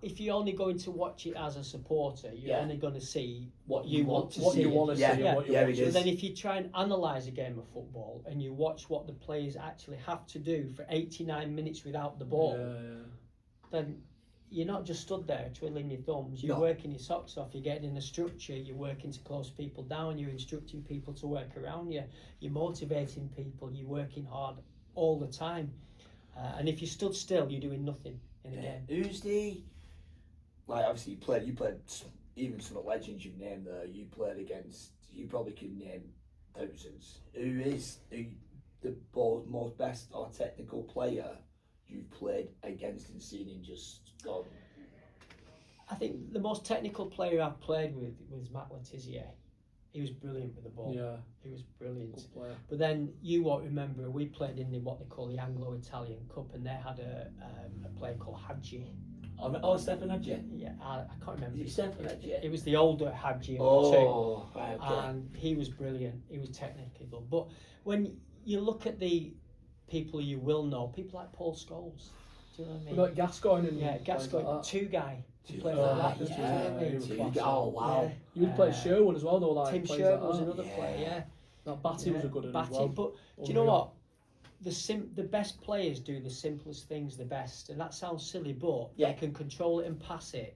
If you're only going to watch it as a supporter, you're Yeah. only going to see What you want to what see. you want to Yeah. see Yeah. and what you Yeah, want it to is. So then if you try and analyse a game of football and you watch what the players actually have to do for 89 minutes without the ball, then you're not just stood there twiddling your thumbs. You're No. working your socks off. You're getting in a structure. You're working to close people down. You're instructing people to work around you. You're motivating people. You're working hard all the time. And if you stood still, you're doing nothing in a Yeah. game. Who's like obviously you played even some of the legends you've named there, you played against, you probably could name thousands. Who is the most best or technical player you've played against and seen him just gone? I think the most technical player I've played with was Matt Letizia. He was brilliant with the ball. Yeah, He was brilliant. good player. But then you won't remember, we played in what they call the Anglo-Italian Cup, and they had a player called Hadji. Stefan Hadji. Yeah, I can't remember. Is it Stefan Hadji? It was the older Hadji of the Oh, right, two, okay. and he was brilliant. He was technical. But when you look at the people you will know, people like Paul Scholes, do you know what I mean? We've got Gascoigne and Yeah, Gascoigne, like that. two guy. Two Played guy, for that, yeah, do you know what I mean? he was Two guy, oh, wow. Yeah. You would play Sherwood as well, though. Like Tim players Sherwood like was that. another Yeah. player, yeah. That Batty was a good one as Batty, well. but do you know Unreal. what? The best players do the simplest things the best, and that sounds silly, but Yeah. they can control it and pass it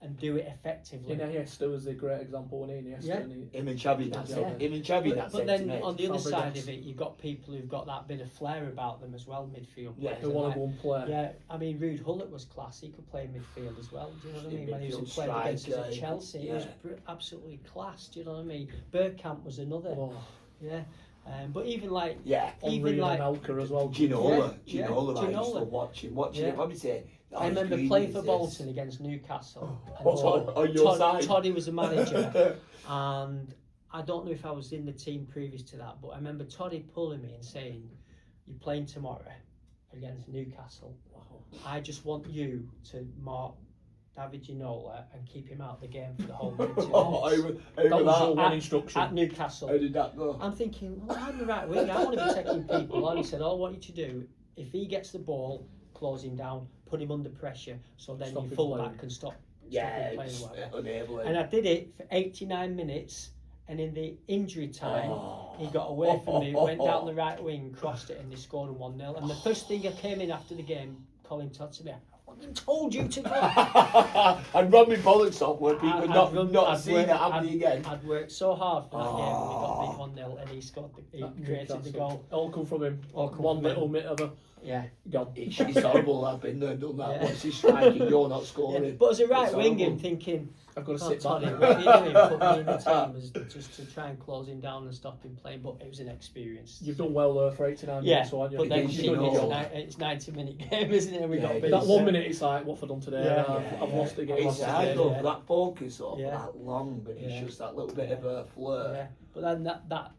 and do it effectively. Iniesta was a great example, wasn't he? Iniesta. Yeah. And he, Him and Xavi, that's Yeah. it. Him and Xavi, But, that's but it. then mate. on the other Fabregas. side of it, you've got people who've got that bit of flair about them as well, midfield Yeah. players. who and won like- a one player. yeah, I mean, Ruud Gullit was class. He could play midfield as well. Do you know what I Yeah, mean? When he was midfield playing against us striker, at Chelsea, he was yeah. absolutely class. Do you know what I mean? Bergkamp was another. Oh, Yeah, but even like Yeah. even Henry like and Anelka as well. Ginola, Yeah, Ginola, I used to Ginola. watch him. Yeah. Let me say, I remember genius, playing for this. Bolton against Newcastle. And On your side. Toddy was the manager, and I don't know if I was in the team previous to that, but I remember Toddy pulling me and saying, "You're playing tomorrow against Newcastle. I just want you to mark David Ginola and keep him out of the game for the whole 90 minutes." That was your one at instruction. Newcastle. How did that go? I'm thinking, well, I'm the right wing. I want to be taking people on. He said, all I want you to do, if he gets the ball, close him down, put him under pressure, so then Stop your him fullback playing. can stop Yeah, him playing it's whatever. unable. And I did it for 89 minutes, and in the injury time, he got away from me, went down the right wing, crossed it, and they scored 1-0. And the first thing I came in after the game, Colin Todd to me, "I fucking told you to go." And Rodney bollocks off where people I'd not worked- seen it happen again. I'd worked so hard for that game when we got beat 1-0, and he scored. He created the goal. All come from him. All come One from little him. bit of a Yeah. gone. It's horrible. I've been there and done that. Yeah. Once he's striking, you're not Yeah. scoring. But as a right It's winger, horrible. I'm thinking, I've got to "Oh, sit Toddy, back. what are you doing? Put me in the team was just to try and close him down and stop him playing." But it was an experience. You've done well there for 89 Yeah, minutes, so aren't you? but then Against you know, Ginola. it's 90-minute game, isn't it? And we Yeah, got it beat. is. That 1 minute, it's like, what have I done today? Yeah, I've lost the game. It's I've lost hard the though. game. Yeah. That focus off Yeah. that long, and it's Yeah. just that little bit of a flirt. Yeah, but then that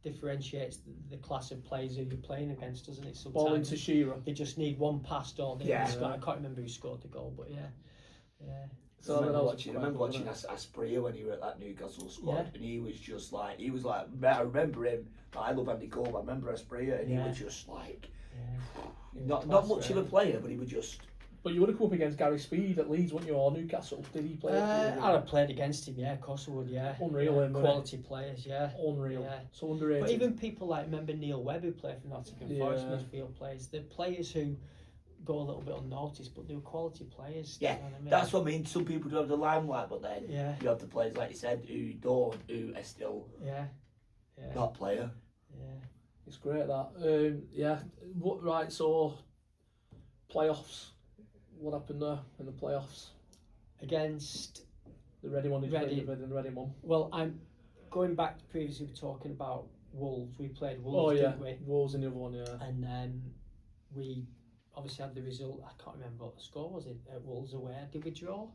differentiates the class of players who you're playing against, doesn't it? Ball into Sometimes Shearer. they just need one pass, don't they? Yeah. I can't remember who scored the goal, but yeah. So I remember that was watching, quite good, watching wasn't Aspria when he was at that Newcastle squad, Yeah. and he was like, I remember him. I love Andy Cole, but I remember Aspria, and Yeah. he was just like, Yeah. not Class, much of a really. player, but he was just. But you would have come up against Gary Speed at Leeds, wouldn't you, or Newcastle? Did he play? I'd have played against him, yeah, of course I would, yeah. Unreal, Yeah, him, wasn't it? quality players, yeah. Unreal. Yeah. So underrated. But even people like, remember Neil Webb who played for Nottingham Forest, Yeah. midfield players, they're players who go a little bit unnoticed, but they're quality players. Yeah, you know what I mean? That's what I mean. Some people do have the limelight, but then Yeah. you have the players like you said who don't, who are still Yeah. not player. Yeah. It's great that. Yeah. What? Right. So playoffs. What happened there in the playoffs? Against, The Reading one. Did you play Reading. the Reading one? well, I'm going back to previously we were talking about Wolves. We played Oh Wolves, yeah. didn't we? Wolves in the other one. Yeah. And we obviously had the result. I can't remember what the score was. It at Wolves away. Did we draw?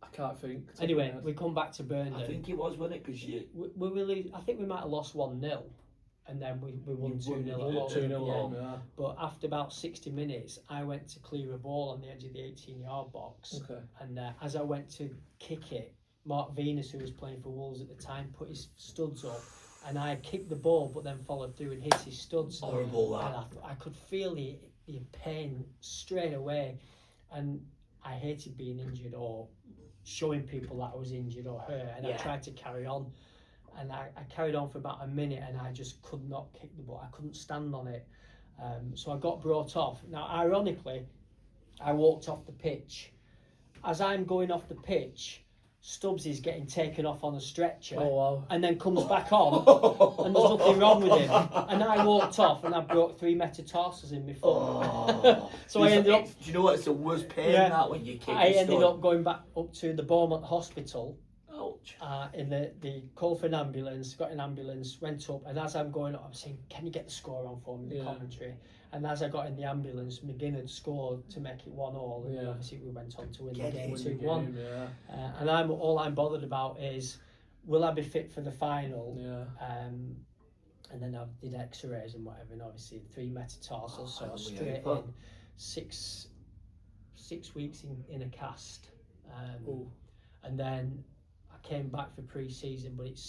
I can't think. Anyway, we come back to I Burnley. think it was, wasn't it? Because you. We really, I think we might have lost 1-0, and then we won You 2-0 at won home. 2-0 Yeah. home. Yeah. But after about 60 minutes, I went to clear a ball on the edge of the 18-yard box, Okay. and as I went to kick it, Mark Venus, who was playing for Wolves at the time, put his studs up, and I kicked the ball, but then followed through and hit his studs. Horrible that. And I could feel the pain straight away, and I hated being injured or showing people that I was injured or hurt, and I Yeah. tried to carry on, and I carried on for about a minute, and I just could not kick the ball. I couldn't stand on it, so I got brought off. Now, ironically, I walked off the pitch. As I'm going off the pitch, Stubbs is getting taken off on a stretcher, Oh wow. and then comes back on, and there's nothing wrong with him. And I walked off, and I broke 3 metatarsals in my foot. Oh. So I ended up. Do you know what? It's the worst pain Yeah. that when you kick. I your ended stud. up going back up to the Beaumont Hospital Ouch. in the called for an ambulance, got an ambulance, went up, and as I'm going up, I'm saying, "Can you get the score on for me?" The Yeah. commentary. And as I got in the ambulance, McGinn had scored to make it 1-1, and then Yeah. obviously we went on to win Get the game it. 2-1. Yeah. And all I'm bothered about is, will I be fit for the final? Yeah. And then I did X-rays and whatever, and obviously 3 metatarsals, so I was yeah, straight fuck. in. 6 weeks in a cast, Ooh. and then I came back for pre-season, but it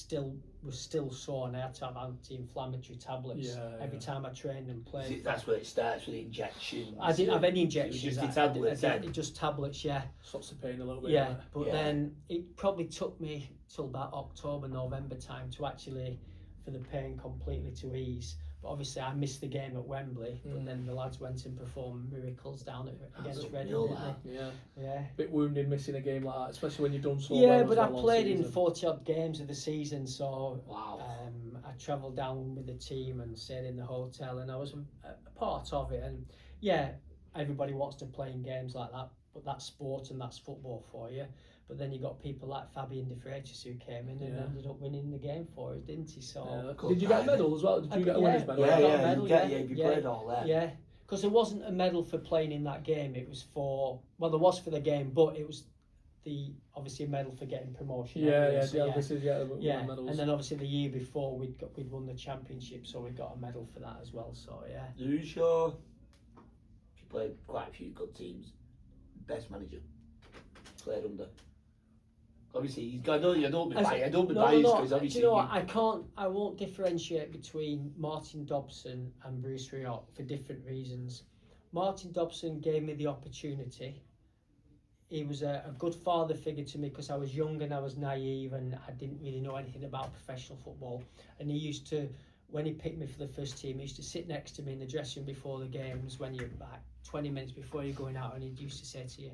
was still sore, and I had to have anti-inflammatory tablets Yeah, every yeah. time I trained and played. That's where it starts with the injections. I didn't have any It was injections. just the I tablets did then. just tablets, yeah. Stops the pain a little bit. Yeah, doesn't it? but Yeah. then it probably took me till about October, November time to actually, for the pain completely to ease. But obviously I missed the game at Wembley, but then the lads went and performed miracles down against Reading, unreal, didn't they? Yeah. Yeah. Bit wounded missing a game like that, especially when you've done so well. Yeah, as but I well all played in season. 40 odd games of the season, so Wow. I travelled down with the team and stayed in the hotel, and I was a part of it. And yeah, everybody wants to play in games like that, but that's sport and that's football for you. But then you got people like Fabian De Freitas who came in and Yeah. ended up winning the game for us, didn't he? So Yeah. Good Did you get a timing. medal as well? Did you get a winner's medal? Yeah, Yeah, got a yeah, medal, you yeah, you yeah. played all that. yeah, because there wasn't a medal for playing in that game. It was for, well, there was for the game, but it was obviously a medal for getting promotion. Anyway, so Yeah, medals. and then obviously the year before we'd won the championship, so we got a medal for that as well. So yeah. Who's your? You played quite a few good teams. Best manager played under. Obviously, he's got. I don't be biased. Because obviously. Do you know what? I won't differentiate between Martin Dobson and Bruce Rioch for different reasons. Martin Dobson gave me the opportunity. He was a good father figure to me because I was young and I was naive and I didn't really know anything about professional football. And he used to, when he picked me for the first team, he used to sit next to me in the dressing room before the games when you're like 20 minutes before you're going out, and he used to say to you,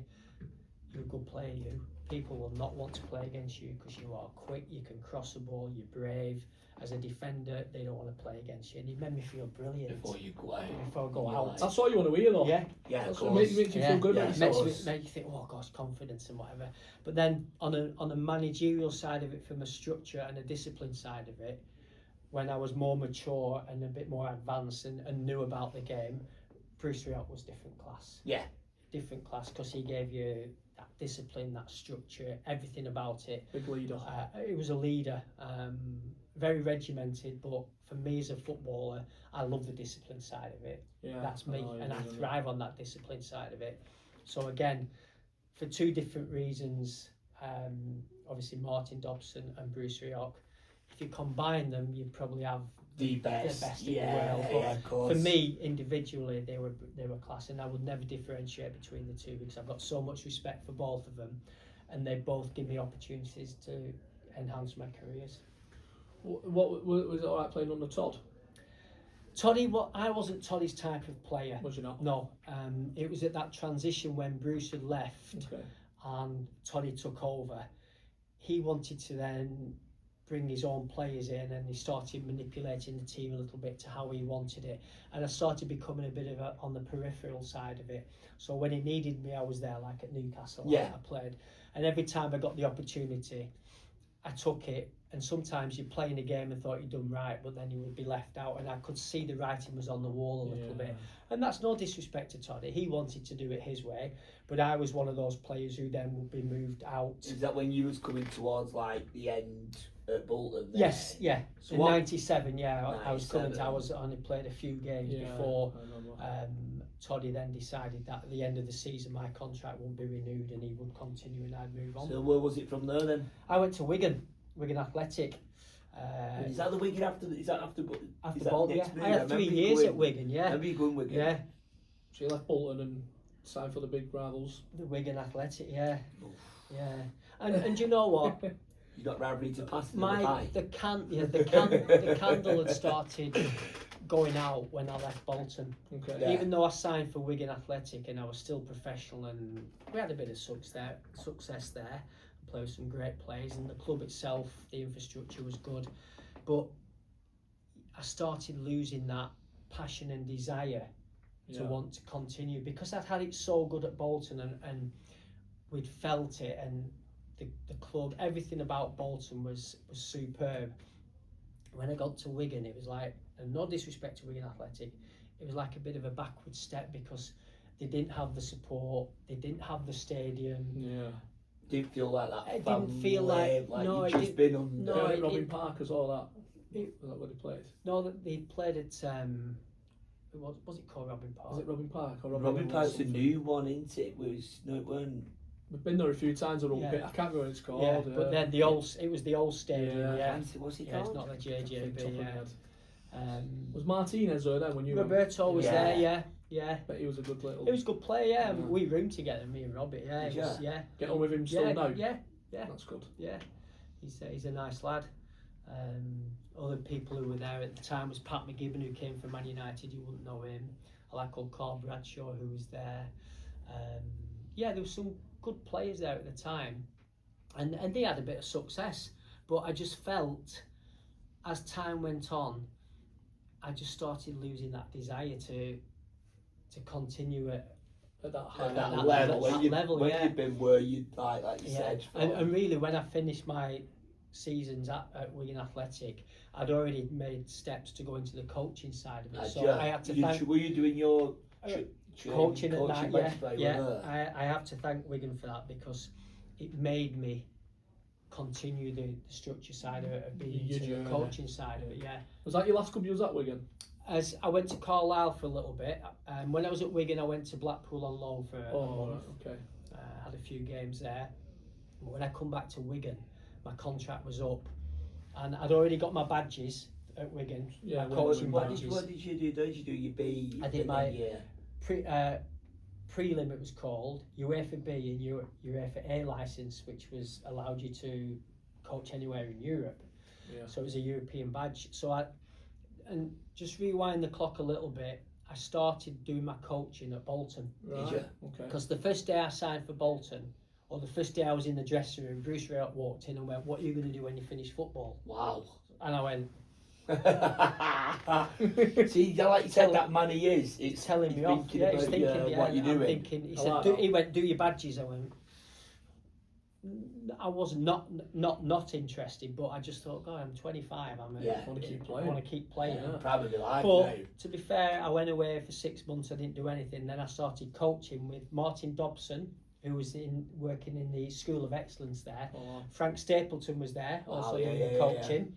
"You're a good player, you. People will not want to play against you because you are quick, you can cross the ball, you're brave. As a defender, they don't want to play against you." And he made me feel brilliant. Before you go out. Before I go out. That's what you want to hear, though. Yeah. Yeah, That's of what course. makes you feel good about yourself. Makes you think, oh gosh, confidence and whatever. But then on a managerial side of it, from a structure and a discipline side of it, when I was more mature and a bit more advanced and knew about the game, Bruce Rioch was different class. Yeah. Different class because he gave you that discipline, that structure, everything about it. Big leader. He was a leader, very regimented, but for me as a footballer, I love the discipline side of it. Yeah, That's me, and I thrive on that discipline side of it. So again, for two different reasons, obviously Martin Dobson and Bruce Rioch, if you combine them, you'd probably have The best in the world. But of course. for me, individually, they were class, and I would never differentiate between the two because I've got so much respect for both of them, and they both give me opportunities to enhance my careers. What was it alright playing under Todd? Toddy, I wasn't Toddy's type of player. Was you not? No, it was at that transition when Bruce had left Okay. and Toddy took over. He wanted to then bring his own players in, and he started manipulating the team a little bit to how he wanted it. And I started becoming a bit of on the peripheral side of it. So when he needed me, I was there, like at Newcastle. Yeah. I played, and every time I got the opportunity, I took it. And sometimes you're playing a game and thought you'd done right, but then you would be left out, and I could see the writing was on the wall a little bit. And that's no disrespect to Toddy. He wanted to do it his way, but I was one of those players who then would be moved out. Is that when you was coming towards like the end at Bolton? There? Yes, yeah. So in what- '97, yeah, I was coming. 97. I only played a few games before. Toddy then decided that at the end of the season my contract wouldn't be renewed and he would continue and I'd move on. So where was it from there then? I went to Wigan Athletic. Is that the Wigan after? Is that after? After is that Bolton, next yeah. move? I had 3 remember you years going- at Wigan, yeah. Remember you going Wigan? Yeah, So you left Bolton and signed for the big rivals. the Wigan Athletic, yeah. Yeah. And you know what? You got Radbury to pass in the pie. The candle had started going out when I left Bolton. Okay. Yeah. Even though I signed for Wigan Athletic and I was still professional, and we had a bit of success there, played with some great players, and the club itself, the infrastructure was good, but I started losing that passion and desire to want to continue because I'd had it so good at Bolton and we'd felt it, and the club, everything about Bolton was superb. When I got to Wigan, it was like, and no disrespect to Wigan Athletic, it was like a bit of a backward step because they didn't have the support, they didn't have the stadium. Yeah. Didn't feel like that. It didn't feel like no, it you'd just been under. no, it- Robin it- Park as well. That was that where they played? No, that they played at was it called Robin Park? Was it Robin Park or Robin Park's a something? new one, isn't it? It weren't. We've been there a few times. I Yeah. can't remember what it's called. Yeah, but then it was the old stadium. Yeah. Yeah, What's it yeah, it's called? not the Off the top JJB. of my Yeah. head. Was Martinez there then when you Roberto was Yeah. there. Yeah. Bet he was a good little. He was a good player. Yeah, Yeah. we roomed together, me and Robert. Yeah, Did it was, ya? yeah. Get on with him still now. Yeah. That's good. Yeah, he's a nice lad. Other people who were there at the time was Pat McGibbon, who came from Man United. You wouldn't know him. I like old Carl Bradshaw, who was there. Yeah, there were some good players there at the time, and they had a bit of success. But I just felt, as time went on, I just started losing that desire to continue at At that At high that that level, level, when yeah. you've been where you like you Yeah, said. and really when I finished my seasons at Wigan Athletic, I'd already made steps to go into the coaching side of it. So I had to thank. Were you doing your coaching at that, Wednesday, yeah. weren't there? I have to thank Wigan for that because it made me continue the structure side of it, of being Your into the journey. coaching side of it, yeah. Was that your last couple of years at Wigan? As I went to Carlisle for a little bit, when I was at Wigan, I went to Blackpool on loan for a Oh, month. right, okay. Had a few games there. But when I come back to Wigan, my contract was up, and I'd already got my badges at Wigan. Yeah, my when- coaching What badges. did you do? Did you do your B? I did in my- the year? Prelim, it was called UEFA B and UEFA A license, which allowed you to coach anywhere in Europe. Yeah. So it was a European badge. And just rewind the clock a little bit, I started doing my coaching at Bolton. Right. you? Okay. Because the first day I signed for Bolton, or the first day I was in the dressing room, Bruce Rioch walked in and went, "What are you going to do when you finish football?" Wow. And I went, See, like you said, that man he is. It's telling he's me off. thinking Yeah, about he's thinking, yeah, what you're I'm doing. thinking, he I said, like do, that. he went, "Do your badges." I went, I was not interested, but I just thought, God, I'm 25. Yeah. Wanna keep I playing. want to keep playing. Yeah. Proud of your life But now. to be fair, I went away for 6 months. I didn't do anything. Then I started coaching with Martin Dobson, who was working in the School of Excellence there. Oh, Frank Stapleton was there, Wow, also yeah, doing yeah, the coaching.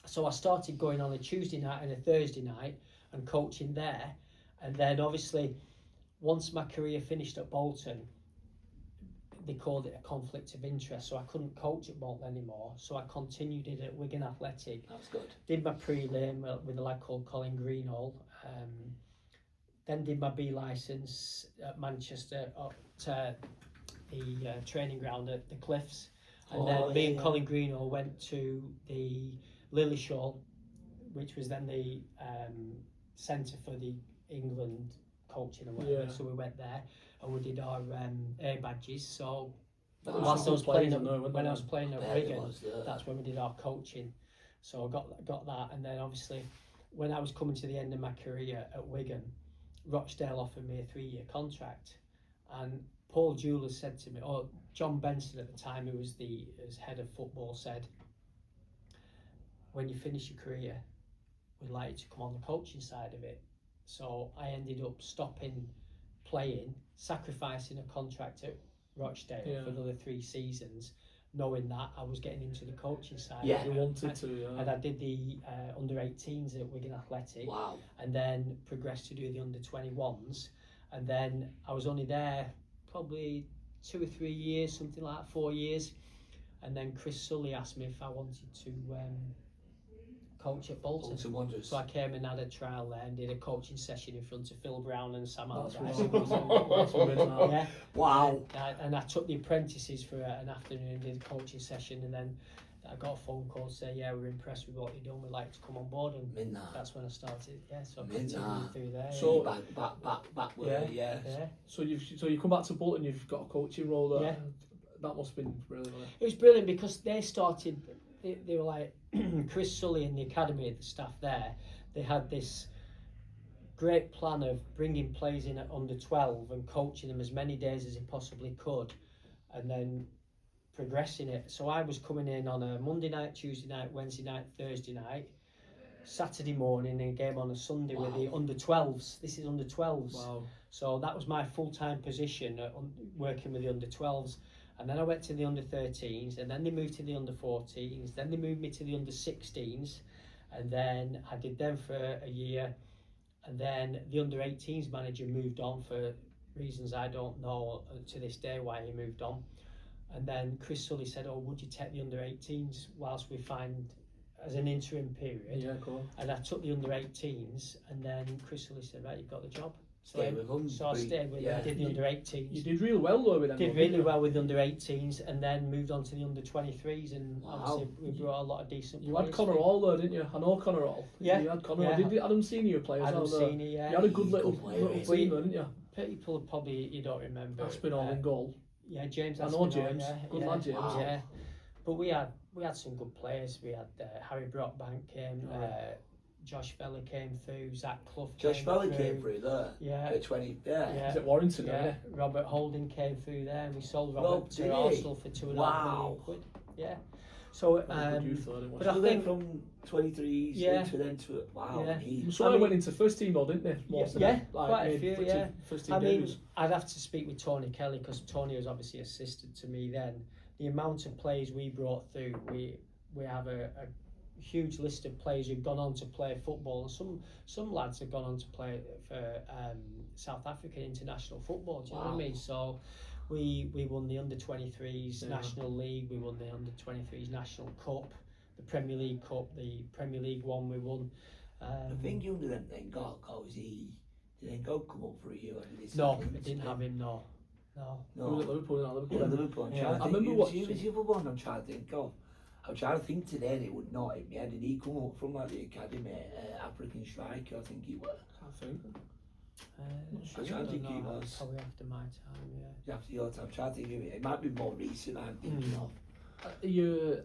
So I started going on a Tuesday night and a Thursday night and coaching there. And then obviously, once my career finished at Bolton, they called it a conflict of interest. So I couldn't coach at Bolton anymore. So I continued it at Wigan Athletic. That's good. Did my prelim with a lad called Colin Greenall. Then did my B licence at Manchester up to the training ground at the Cliffs. And then me and Colin Greenall went to the Lilleshall, which was then the centre for the England coaching or whatever. Yeah. So we went there and we did our A badges. So Wow. whilst I was Players playing in there, at, weren't when they? I was playing at There it Wigan, was, yeah. that's when we did our coaching. So I got that, and then obviously when I was coming to the end of my career at Wigan, Rochdale offered me a 3-year contract, and Paul Jewell said to me, or John Benson at the time, who was as head of football, said, "When you finish your career, we'd like you to come on the coaching side of it." So I ended up stopping playing, sacrificing a contract at Rochdale for another 3 seasons, knowing that I was getting into the coaching side. Yeah. You wanted to, yeah. And I did the under-18s at Wigan Athletic, Wow. and then progressed to do the under-21s, and then I was only there probably 2 or 3 years, something like that, 4 years, and then Chris Sully asked me if I wanted to coach at Bolton. Bolton Wanderers. So I came and had a trial there and did a coaching session in front of Phil Brown and Sam That's Allardyce. right. Yeah. Wow. And I took the apprentices for an afternoon and did a coaching session, and then I got a phone call to say, "Yeah, we're impressed with what you're doing, we'd like to come on board," and Midnight. that's when I started. Yeah, so I Midnight. continued through there. So- Back where, yeah. yeah. So you come back to Bolton, you've got a coaching role there. Yeah. That must have been brilliant. Wasn't It was brilliant because they started, they were like, Chris Sully and the academy, the staff there, they had this great plan of bringing players in at under 12 and coaching them as many days as he possibly could, and then progressing it. So I was coming in on a Monday night, Tuesday night, Wednesday night, Thursday night, Saturday morning, and a game on a Sunday with the under 12s. This is under 12s. Wow. So that was my full-time position, working with the under 12s. And then I went to the under 13s, and then they moved to the under 14s, then they moved me to the under 16s, and then I did them for a year, and then the under 18s manager moved on for reasons I don't know to this day why he moved on. And then Chris Sully said, "Oh, would you take the under 18s whilst we find as an interim period?" Yeah, cool. And I took the under 18s, and then Chris Sully said, "Right, you've got the job." So Stay with them. I stayed with them, did the under 18s. You did real well though with them. Did didn't really you? well with the under 18s, and then moved on to the under 23s, and Wow. obviously we brought a lot of decent You players. had Connor through. Hall though, didn't you? I know Connor Hall. Yeah. You had Connor Yeah. Hall. Did Adam Senior play as Adam well though? Senior, yeah. You had a good He's little, good player, little isn't team, didn't you? People probably you don't remember. Aspinall in goal. Yeah, James. I know Aspinall, James. Yeah, Good yeah, lad, James. Wow. Yeah, but we had some good players. We had Harry Brockbank came, Josh Vella came through, Zach Clough. Josh Valley came through there. Yeah. At 20. Yeah. Yeah. Is it Warrington? Yeah, Yeah. Robert Holding came through there, and we sold Well, Robert did to he? Arsenal for £2.5 million. Wow. Yeah, So, Good youth though, didn't we? but I So then think from 23s Yeah. into then to wow. Yeah. He, So I I mean- went into first team though, didn't they? Most of Yeah, them, like, quite a made few, first yeah. team- First team I mean, debuts. I'd have to speak with Tony Kelly because Tony was obviously assisted to me then. The amount of players we brought through, we have a huge list of players who've gone on to play football, and some lads have gone on to play for South African international football. Do you know what I mean? So we won the under-23s National League, we won the under-23s National Cup, the Premier League Cup, the Premier League one we won. the thing you under them then got, was he, did then go come up for you? Or did he No, sign I into didn't them? have him. No. Who was at Liverpool? Not Liverpool. Yeah, Liverpool. I'm Yeah. trying to I think, remember who watching- was the other one I'm trying to think of. I'm trying to think today and it would not hit me head. Did he come up from like the academy, African striker, I think he was. I think. I'm sure. I don't think he know, was. probably after my time. Yeah. After your time, I'm trying to think of it. It might be more recent, I'm thinking of.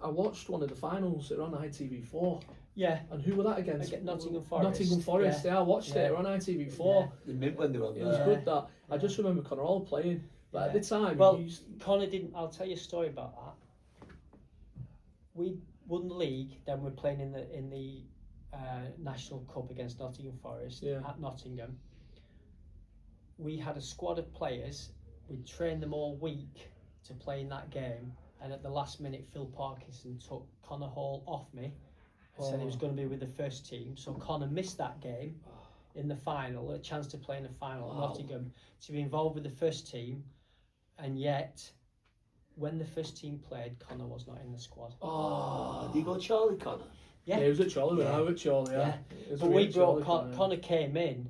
I watched one of the finals. It was on ITV4. Yeah. And who were that against? Against Nottingham Forest. Nottingham Forest. Yeah, I watched it. It was on ITV4. The mint when they were on It was there. good that. I just remember Connor Hall playing, but at the time, Well, he used, Connor didn't. I'll tell you a story about that. We won the league. Then we're playing in the National Cup against Nottingham Forest at Nottingham. We had a squad of players. We trained them all week to play in that game, and at the last minute, Phil Parkinson took Connor Hall off me and said he was going to be with the first team. So Connor missed that game in the final, a chance to play in the final at Nottingham, to be involved with the first team, and yet when the first team played, Connor was not in the squad. Did he go Charlie Connor? yeah, he was at Charlie when I was at Charlie. Yeah, It was a But we real brought Charlie Connor came in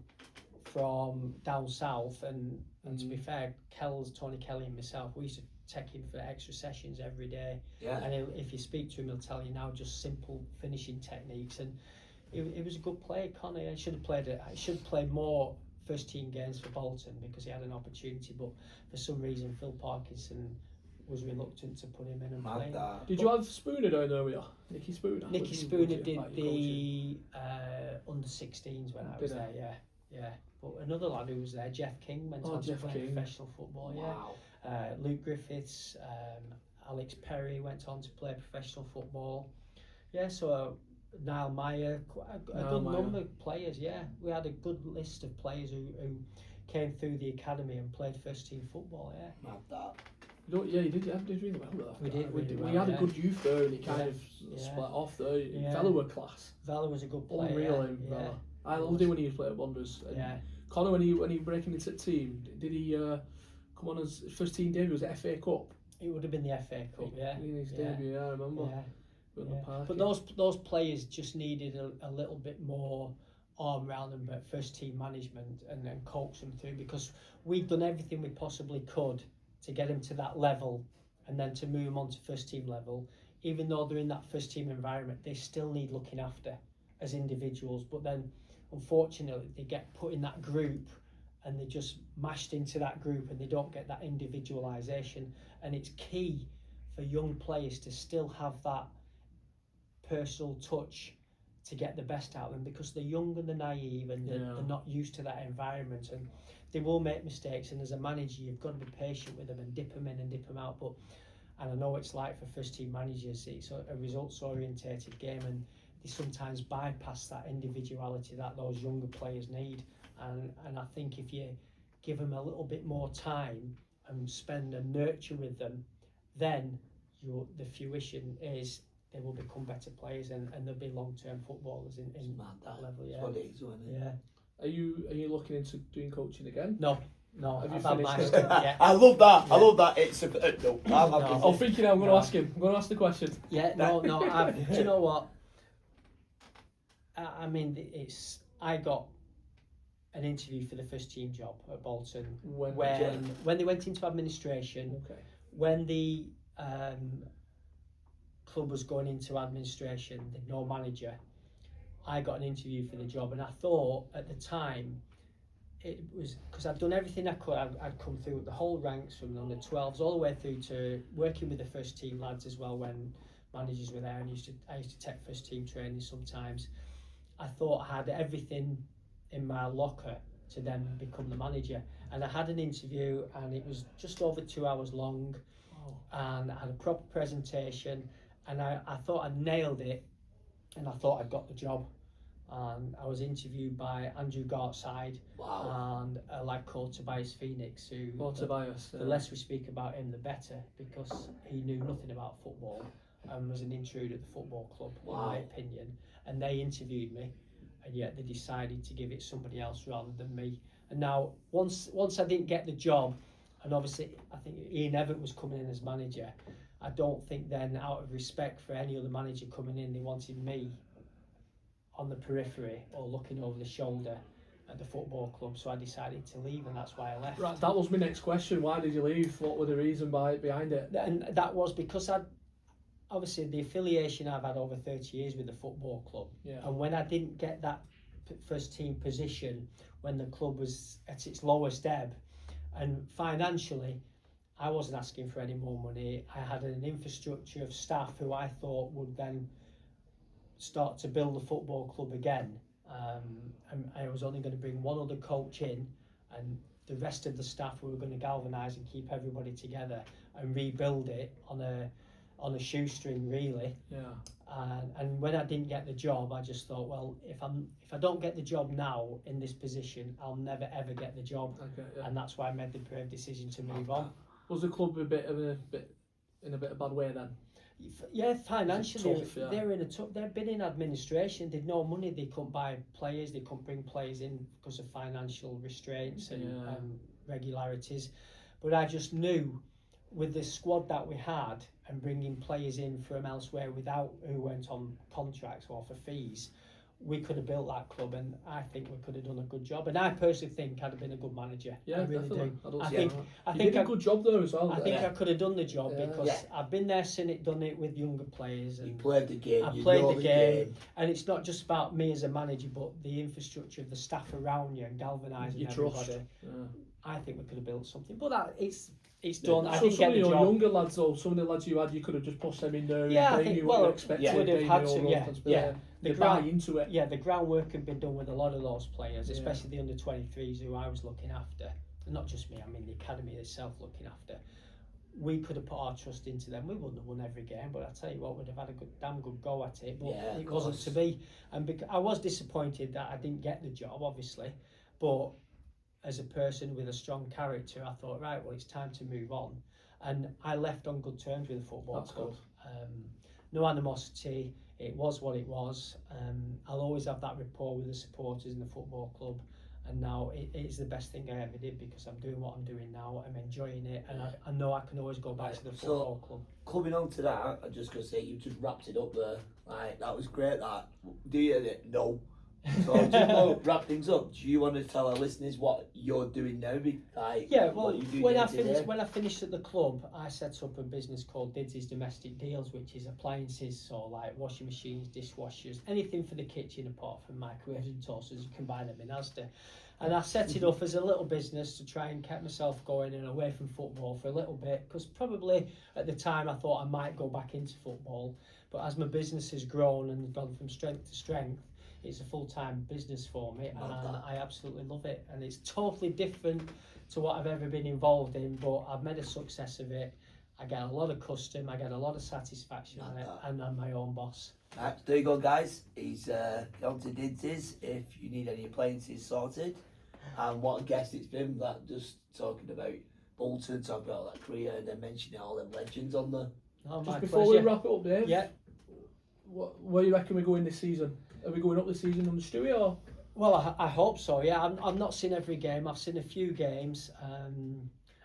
from down south, and to be fair, Tony Kelly and myself, we used to take him for extra sessions every day. Yeah. And if you speak to him, he'll tell you now just simple finishing techniques. And he was a good player, Connor. He should have played more first team games for Bolton because he had an opportunity. But for some reason, Phil Parkinson was reluctant to put him in and play. Did you have Spooner down there with you? Nicky Spooner? Nicky Spooner did the under-16s when I was Did there. he? Yeah. But another lad who was there, Jeff King, went on to Jeff play King. professional football. Wow. Yeah. Luke Griffiths, Alex Perry went on to play professional football. Yeah, so Niall Meyer, a Niall good Meyer. number of players. Yeah, we had a good list of players who came through the academy and played first team football. Yeah. Mad that. Yeah, you did. You did really well with that. We did really We well, had a yeah. good youth there, and he kind Yeah. of Yeah. split off there. Yeah. Vela were class. Vela was a good player. Unreal, yeah. him, Yeah. Vela. I loved him when he was playing at Wanderers. And Yeah. Connor, when he breaking into the team, did he come on as first team debut? Was it FA Cup? It would have been the FA Cup. Yeah. In his Yeah. debut, yeah, I remember. Yeah. Putting the Yeah. park But in. those players just needed a little bit more arm around them, but first team management and coach them through, because we'd done everything we possibly could to get them to that level and then to move them on to first team level. Even though they're in that first team environment, they still need looking after as individuals. But then unfortunately they get put in that group and they're just mashed into that group and they don't get that individualisation. And it's key for young players to still have that personal touch to get the best out of them, because they're young and they're naive and they're not used to that environment, and they will make mistakes. And as a manager, you've got to be patient with them and dip them in and dip them out. But and I know it's like for first team managers, it's a results orientated game, and they sometimes bypass that individuality that those younger players need. And I think if you give them a little bit more time and spend and nurture with them, then the fruition is they will become better players and they'll be long-term footballers in that level. Yeah. That's what it is, isn't it? Yeah. Are you looking into doing coaching again? No. Have you I've had finished my it? stint, yeah. I love that. Yeah. I love that. It's a no. I'm I'm thinking I'm going to No. ask him. I'm going to ask the question. Yeah, no. Do you know what? I mean, I got an interview for the first team job at Bolton when they went into administration. Okay. When the club was going into administration, they'd no manager. I got an interview for the job, and I thought at the time it was because I'd done everything I could. I'd come through the whole ranks from the under 12s all the way through to working with the first team lads as well when managers were there, and I used to take first team training sometimes. I thought I had everything in my locker to then become the manager, and I had an interview, and it was just over 2 hours long. And I had a proper presentation, and I thought I'd nailed it, and I thought I'd got the job. And I was interviewed by Andrew Gartside Wow. and a lad called Tobias Phoenix, who Tobias. the less we speak about him, the better, because he knew nothing about football and was an intruder at the football club, in my opinion. And they interviewed me, and yet they decided to give it somebody else rather than me. And now, once I didn't get the job, and obviously I think Ian Evatt was coming in as manager, I don't think then, out of respect for any other manager coming in, they wanted me on the periphery or looking over the shoulder at the football club, so I decided to leave, and that's why I left. Right, that was my next question. Why did you leave? What were the reason behind it? And that was because obviously the affiliation I've had over 30 years with the football club, and when I didn't get that first team position when the club was at its lowest ebb, and financially I wasn't asking for any more money. I had an infrastructure of staff who I thought would then start to build the football club again, and I was only going to bring one other coach in, and the rest of the staff we were going to galvanise and keep everybody together and rebuild it on a shoestring, really. And when I didn't get the job, I just thought, well, if I don't get the job now in this position, I'll never ever get the job. And that's why I made the brave decision to move on. Was the club in a bit of bad way then? Yeah, financially, Tough, they're in a tough. They've been in administration. They'd no money. They couldn't buy players. They couldn't bring players in because of financial restraints and regularities. But I just knew, with the squad that we had and bringing players in from elsewhere who went on contracts or for fees, we could have built that club, and I think we could have done a good job. And I personally think I'd have been a good manager. Yeah, I really definitely. do. I think a good job though as well. I think I could have done the job because I've been there, seen it, done it with younger players. And you played the game. I played the game, and it's not just about me as a manager, but the infrastructure of the staff around you and galvanising everybody. I think we could have built something, but it's done. I didn't get the job. Younger lads though, some of the lads you had, you could have just pushed them in there. Yeah, they knew what you expected. would have had to. They buy into it. Yeah, the groundwork had been done with a lot of those players, especially the under-23s who I was looking after, and not just me. I mean the academy itself looking after. We could have put our trust into them. We wouldn't have won every game, but I tell you what, we'd have had a damn good go at it. But it wasn't to be, and I was disappointed that I didn't get the job, obviously. But as a person with a strong character, I thought, right, well, it's time to move on, and I left on good terms with the football club. No animosity. It was what it was. I'll always have that rapport with the supporters in the football club, and now it is the best thing I ever did because I'm doing what I'm doing now. I'm enjoying it, and I know I can always go back to the football club. Coming on to that, I'm just going to say you just wrapped it up there. Like, that was great. That do you? No. So just to wrap things up, do you want to tell our listeners what you're doing now? When I finished at the club, I set up a business called Didsy's Domestic Deals, which is appliances, so like washing machines, dishwashers, anything for the kitchen apart from microwaves and toasters. You can buy them in Asda. And I set it up as a little business to try and keep myself going and away from football for a little bit, because probably at the time I thought I might go back into football, but as my business has grown and gone from strength to strength, it's a full-time business for me, and I absolutely love it. And it's totally different to what I've ever been involved in, but I've made a success of it. I get a lot of custom, I get a lot of satisfaction on it, and I'm my own boss. Right, there you go, guys. He's gone to Didsy's if you need any appliances sorted. And what a guest it's been, that just talking about Bolton, talking about that career, and then mentioning all them legends on the... Just before we wrap it up, Dave, yeah. Where do you reckon we're going this season? Are we going up this season on the Stewie or? Well, I hope so. Yeah, I've not seen every game. I've seen a few games.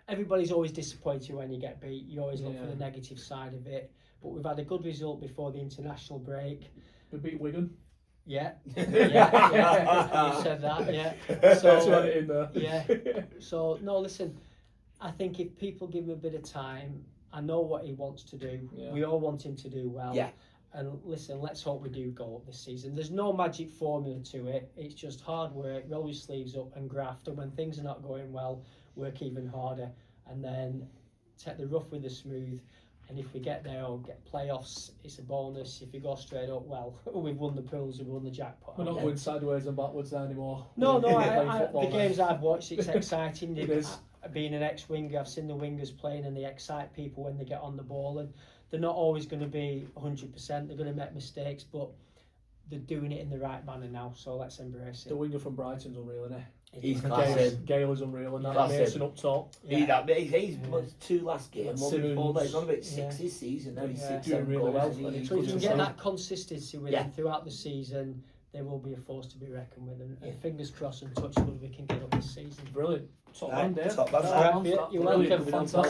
Everybody's always disappointed when you get beat. You always look for the negative side of it. But we've had a good result before the international break. We beat Wigan. Yeah. You said that. Yeah. So in there. Yeah. So no, listen. I think if people give him a bit of time, I know what he wants to do. Yeah. We all want him to do well. Yeah. And listen, let's hope we do go up this season. There's no magic formula to it. It's just hard work, roll your sleeves up and graft. And when things are not going well, work even harder. And then take the rough with the smooth. And if we get there or get playoffs, it's a bonus. If we go straight up, well, we've won the pools, we've won the jackpot. We're not going sideways and backwards anymore. No, the games I've watched, it's exciting. It is. being an ex-winger, I've seen the wingers playing and they excite people when they get on the ball, and they're not always going to be 100%. They're going to make mistakes, but they're doing it in the right manner now. So let's embrace it. The winger from Brighton's unreal, isn't He's he? class. Gale is unreal, and that Class Mason up top. He's won 2 last game, And 1 before that. He's on about Simmons. 6 this season. Now he's Yeah. 6, Doing 7 really goals. well, and and he's So if you good can as get well. that consistency with Yeah. them throughout the season, they will be a force to be reckoned with. And Yeah. fingers crossed and touch wood we can get up this season. Brilliant. Top Right, man, Dave. top man. Top Right, man for you're that. welcome. Brilliant, fantastic.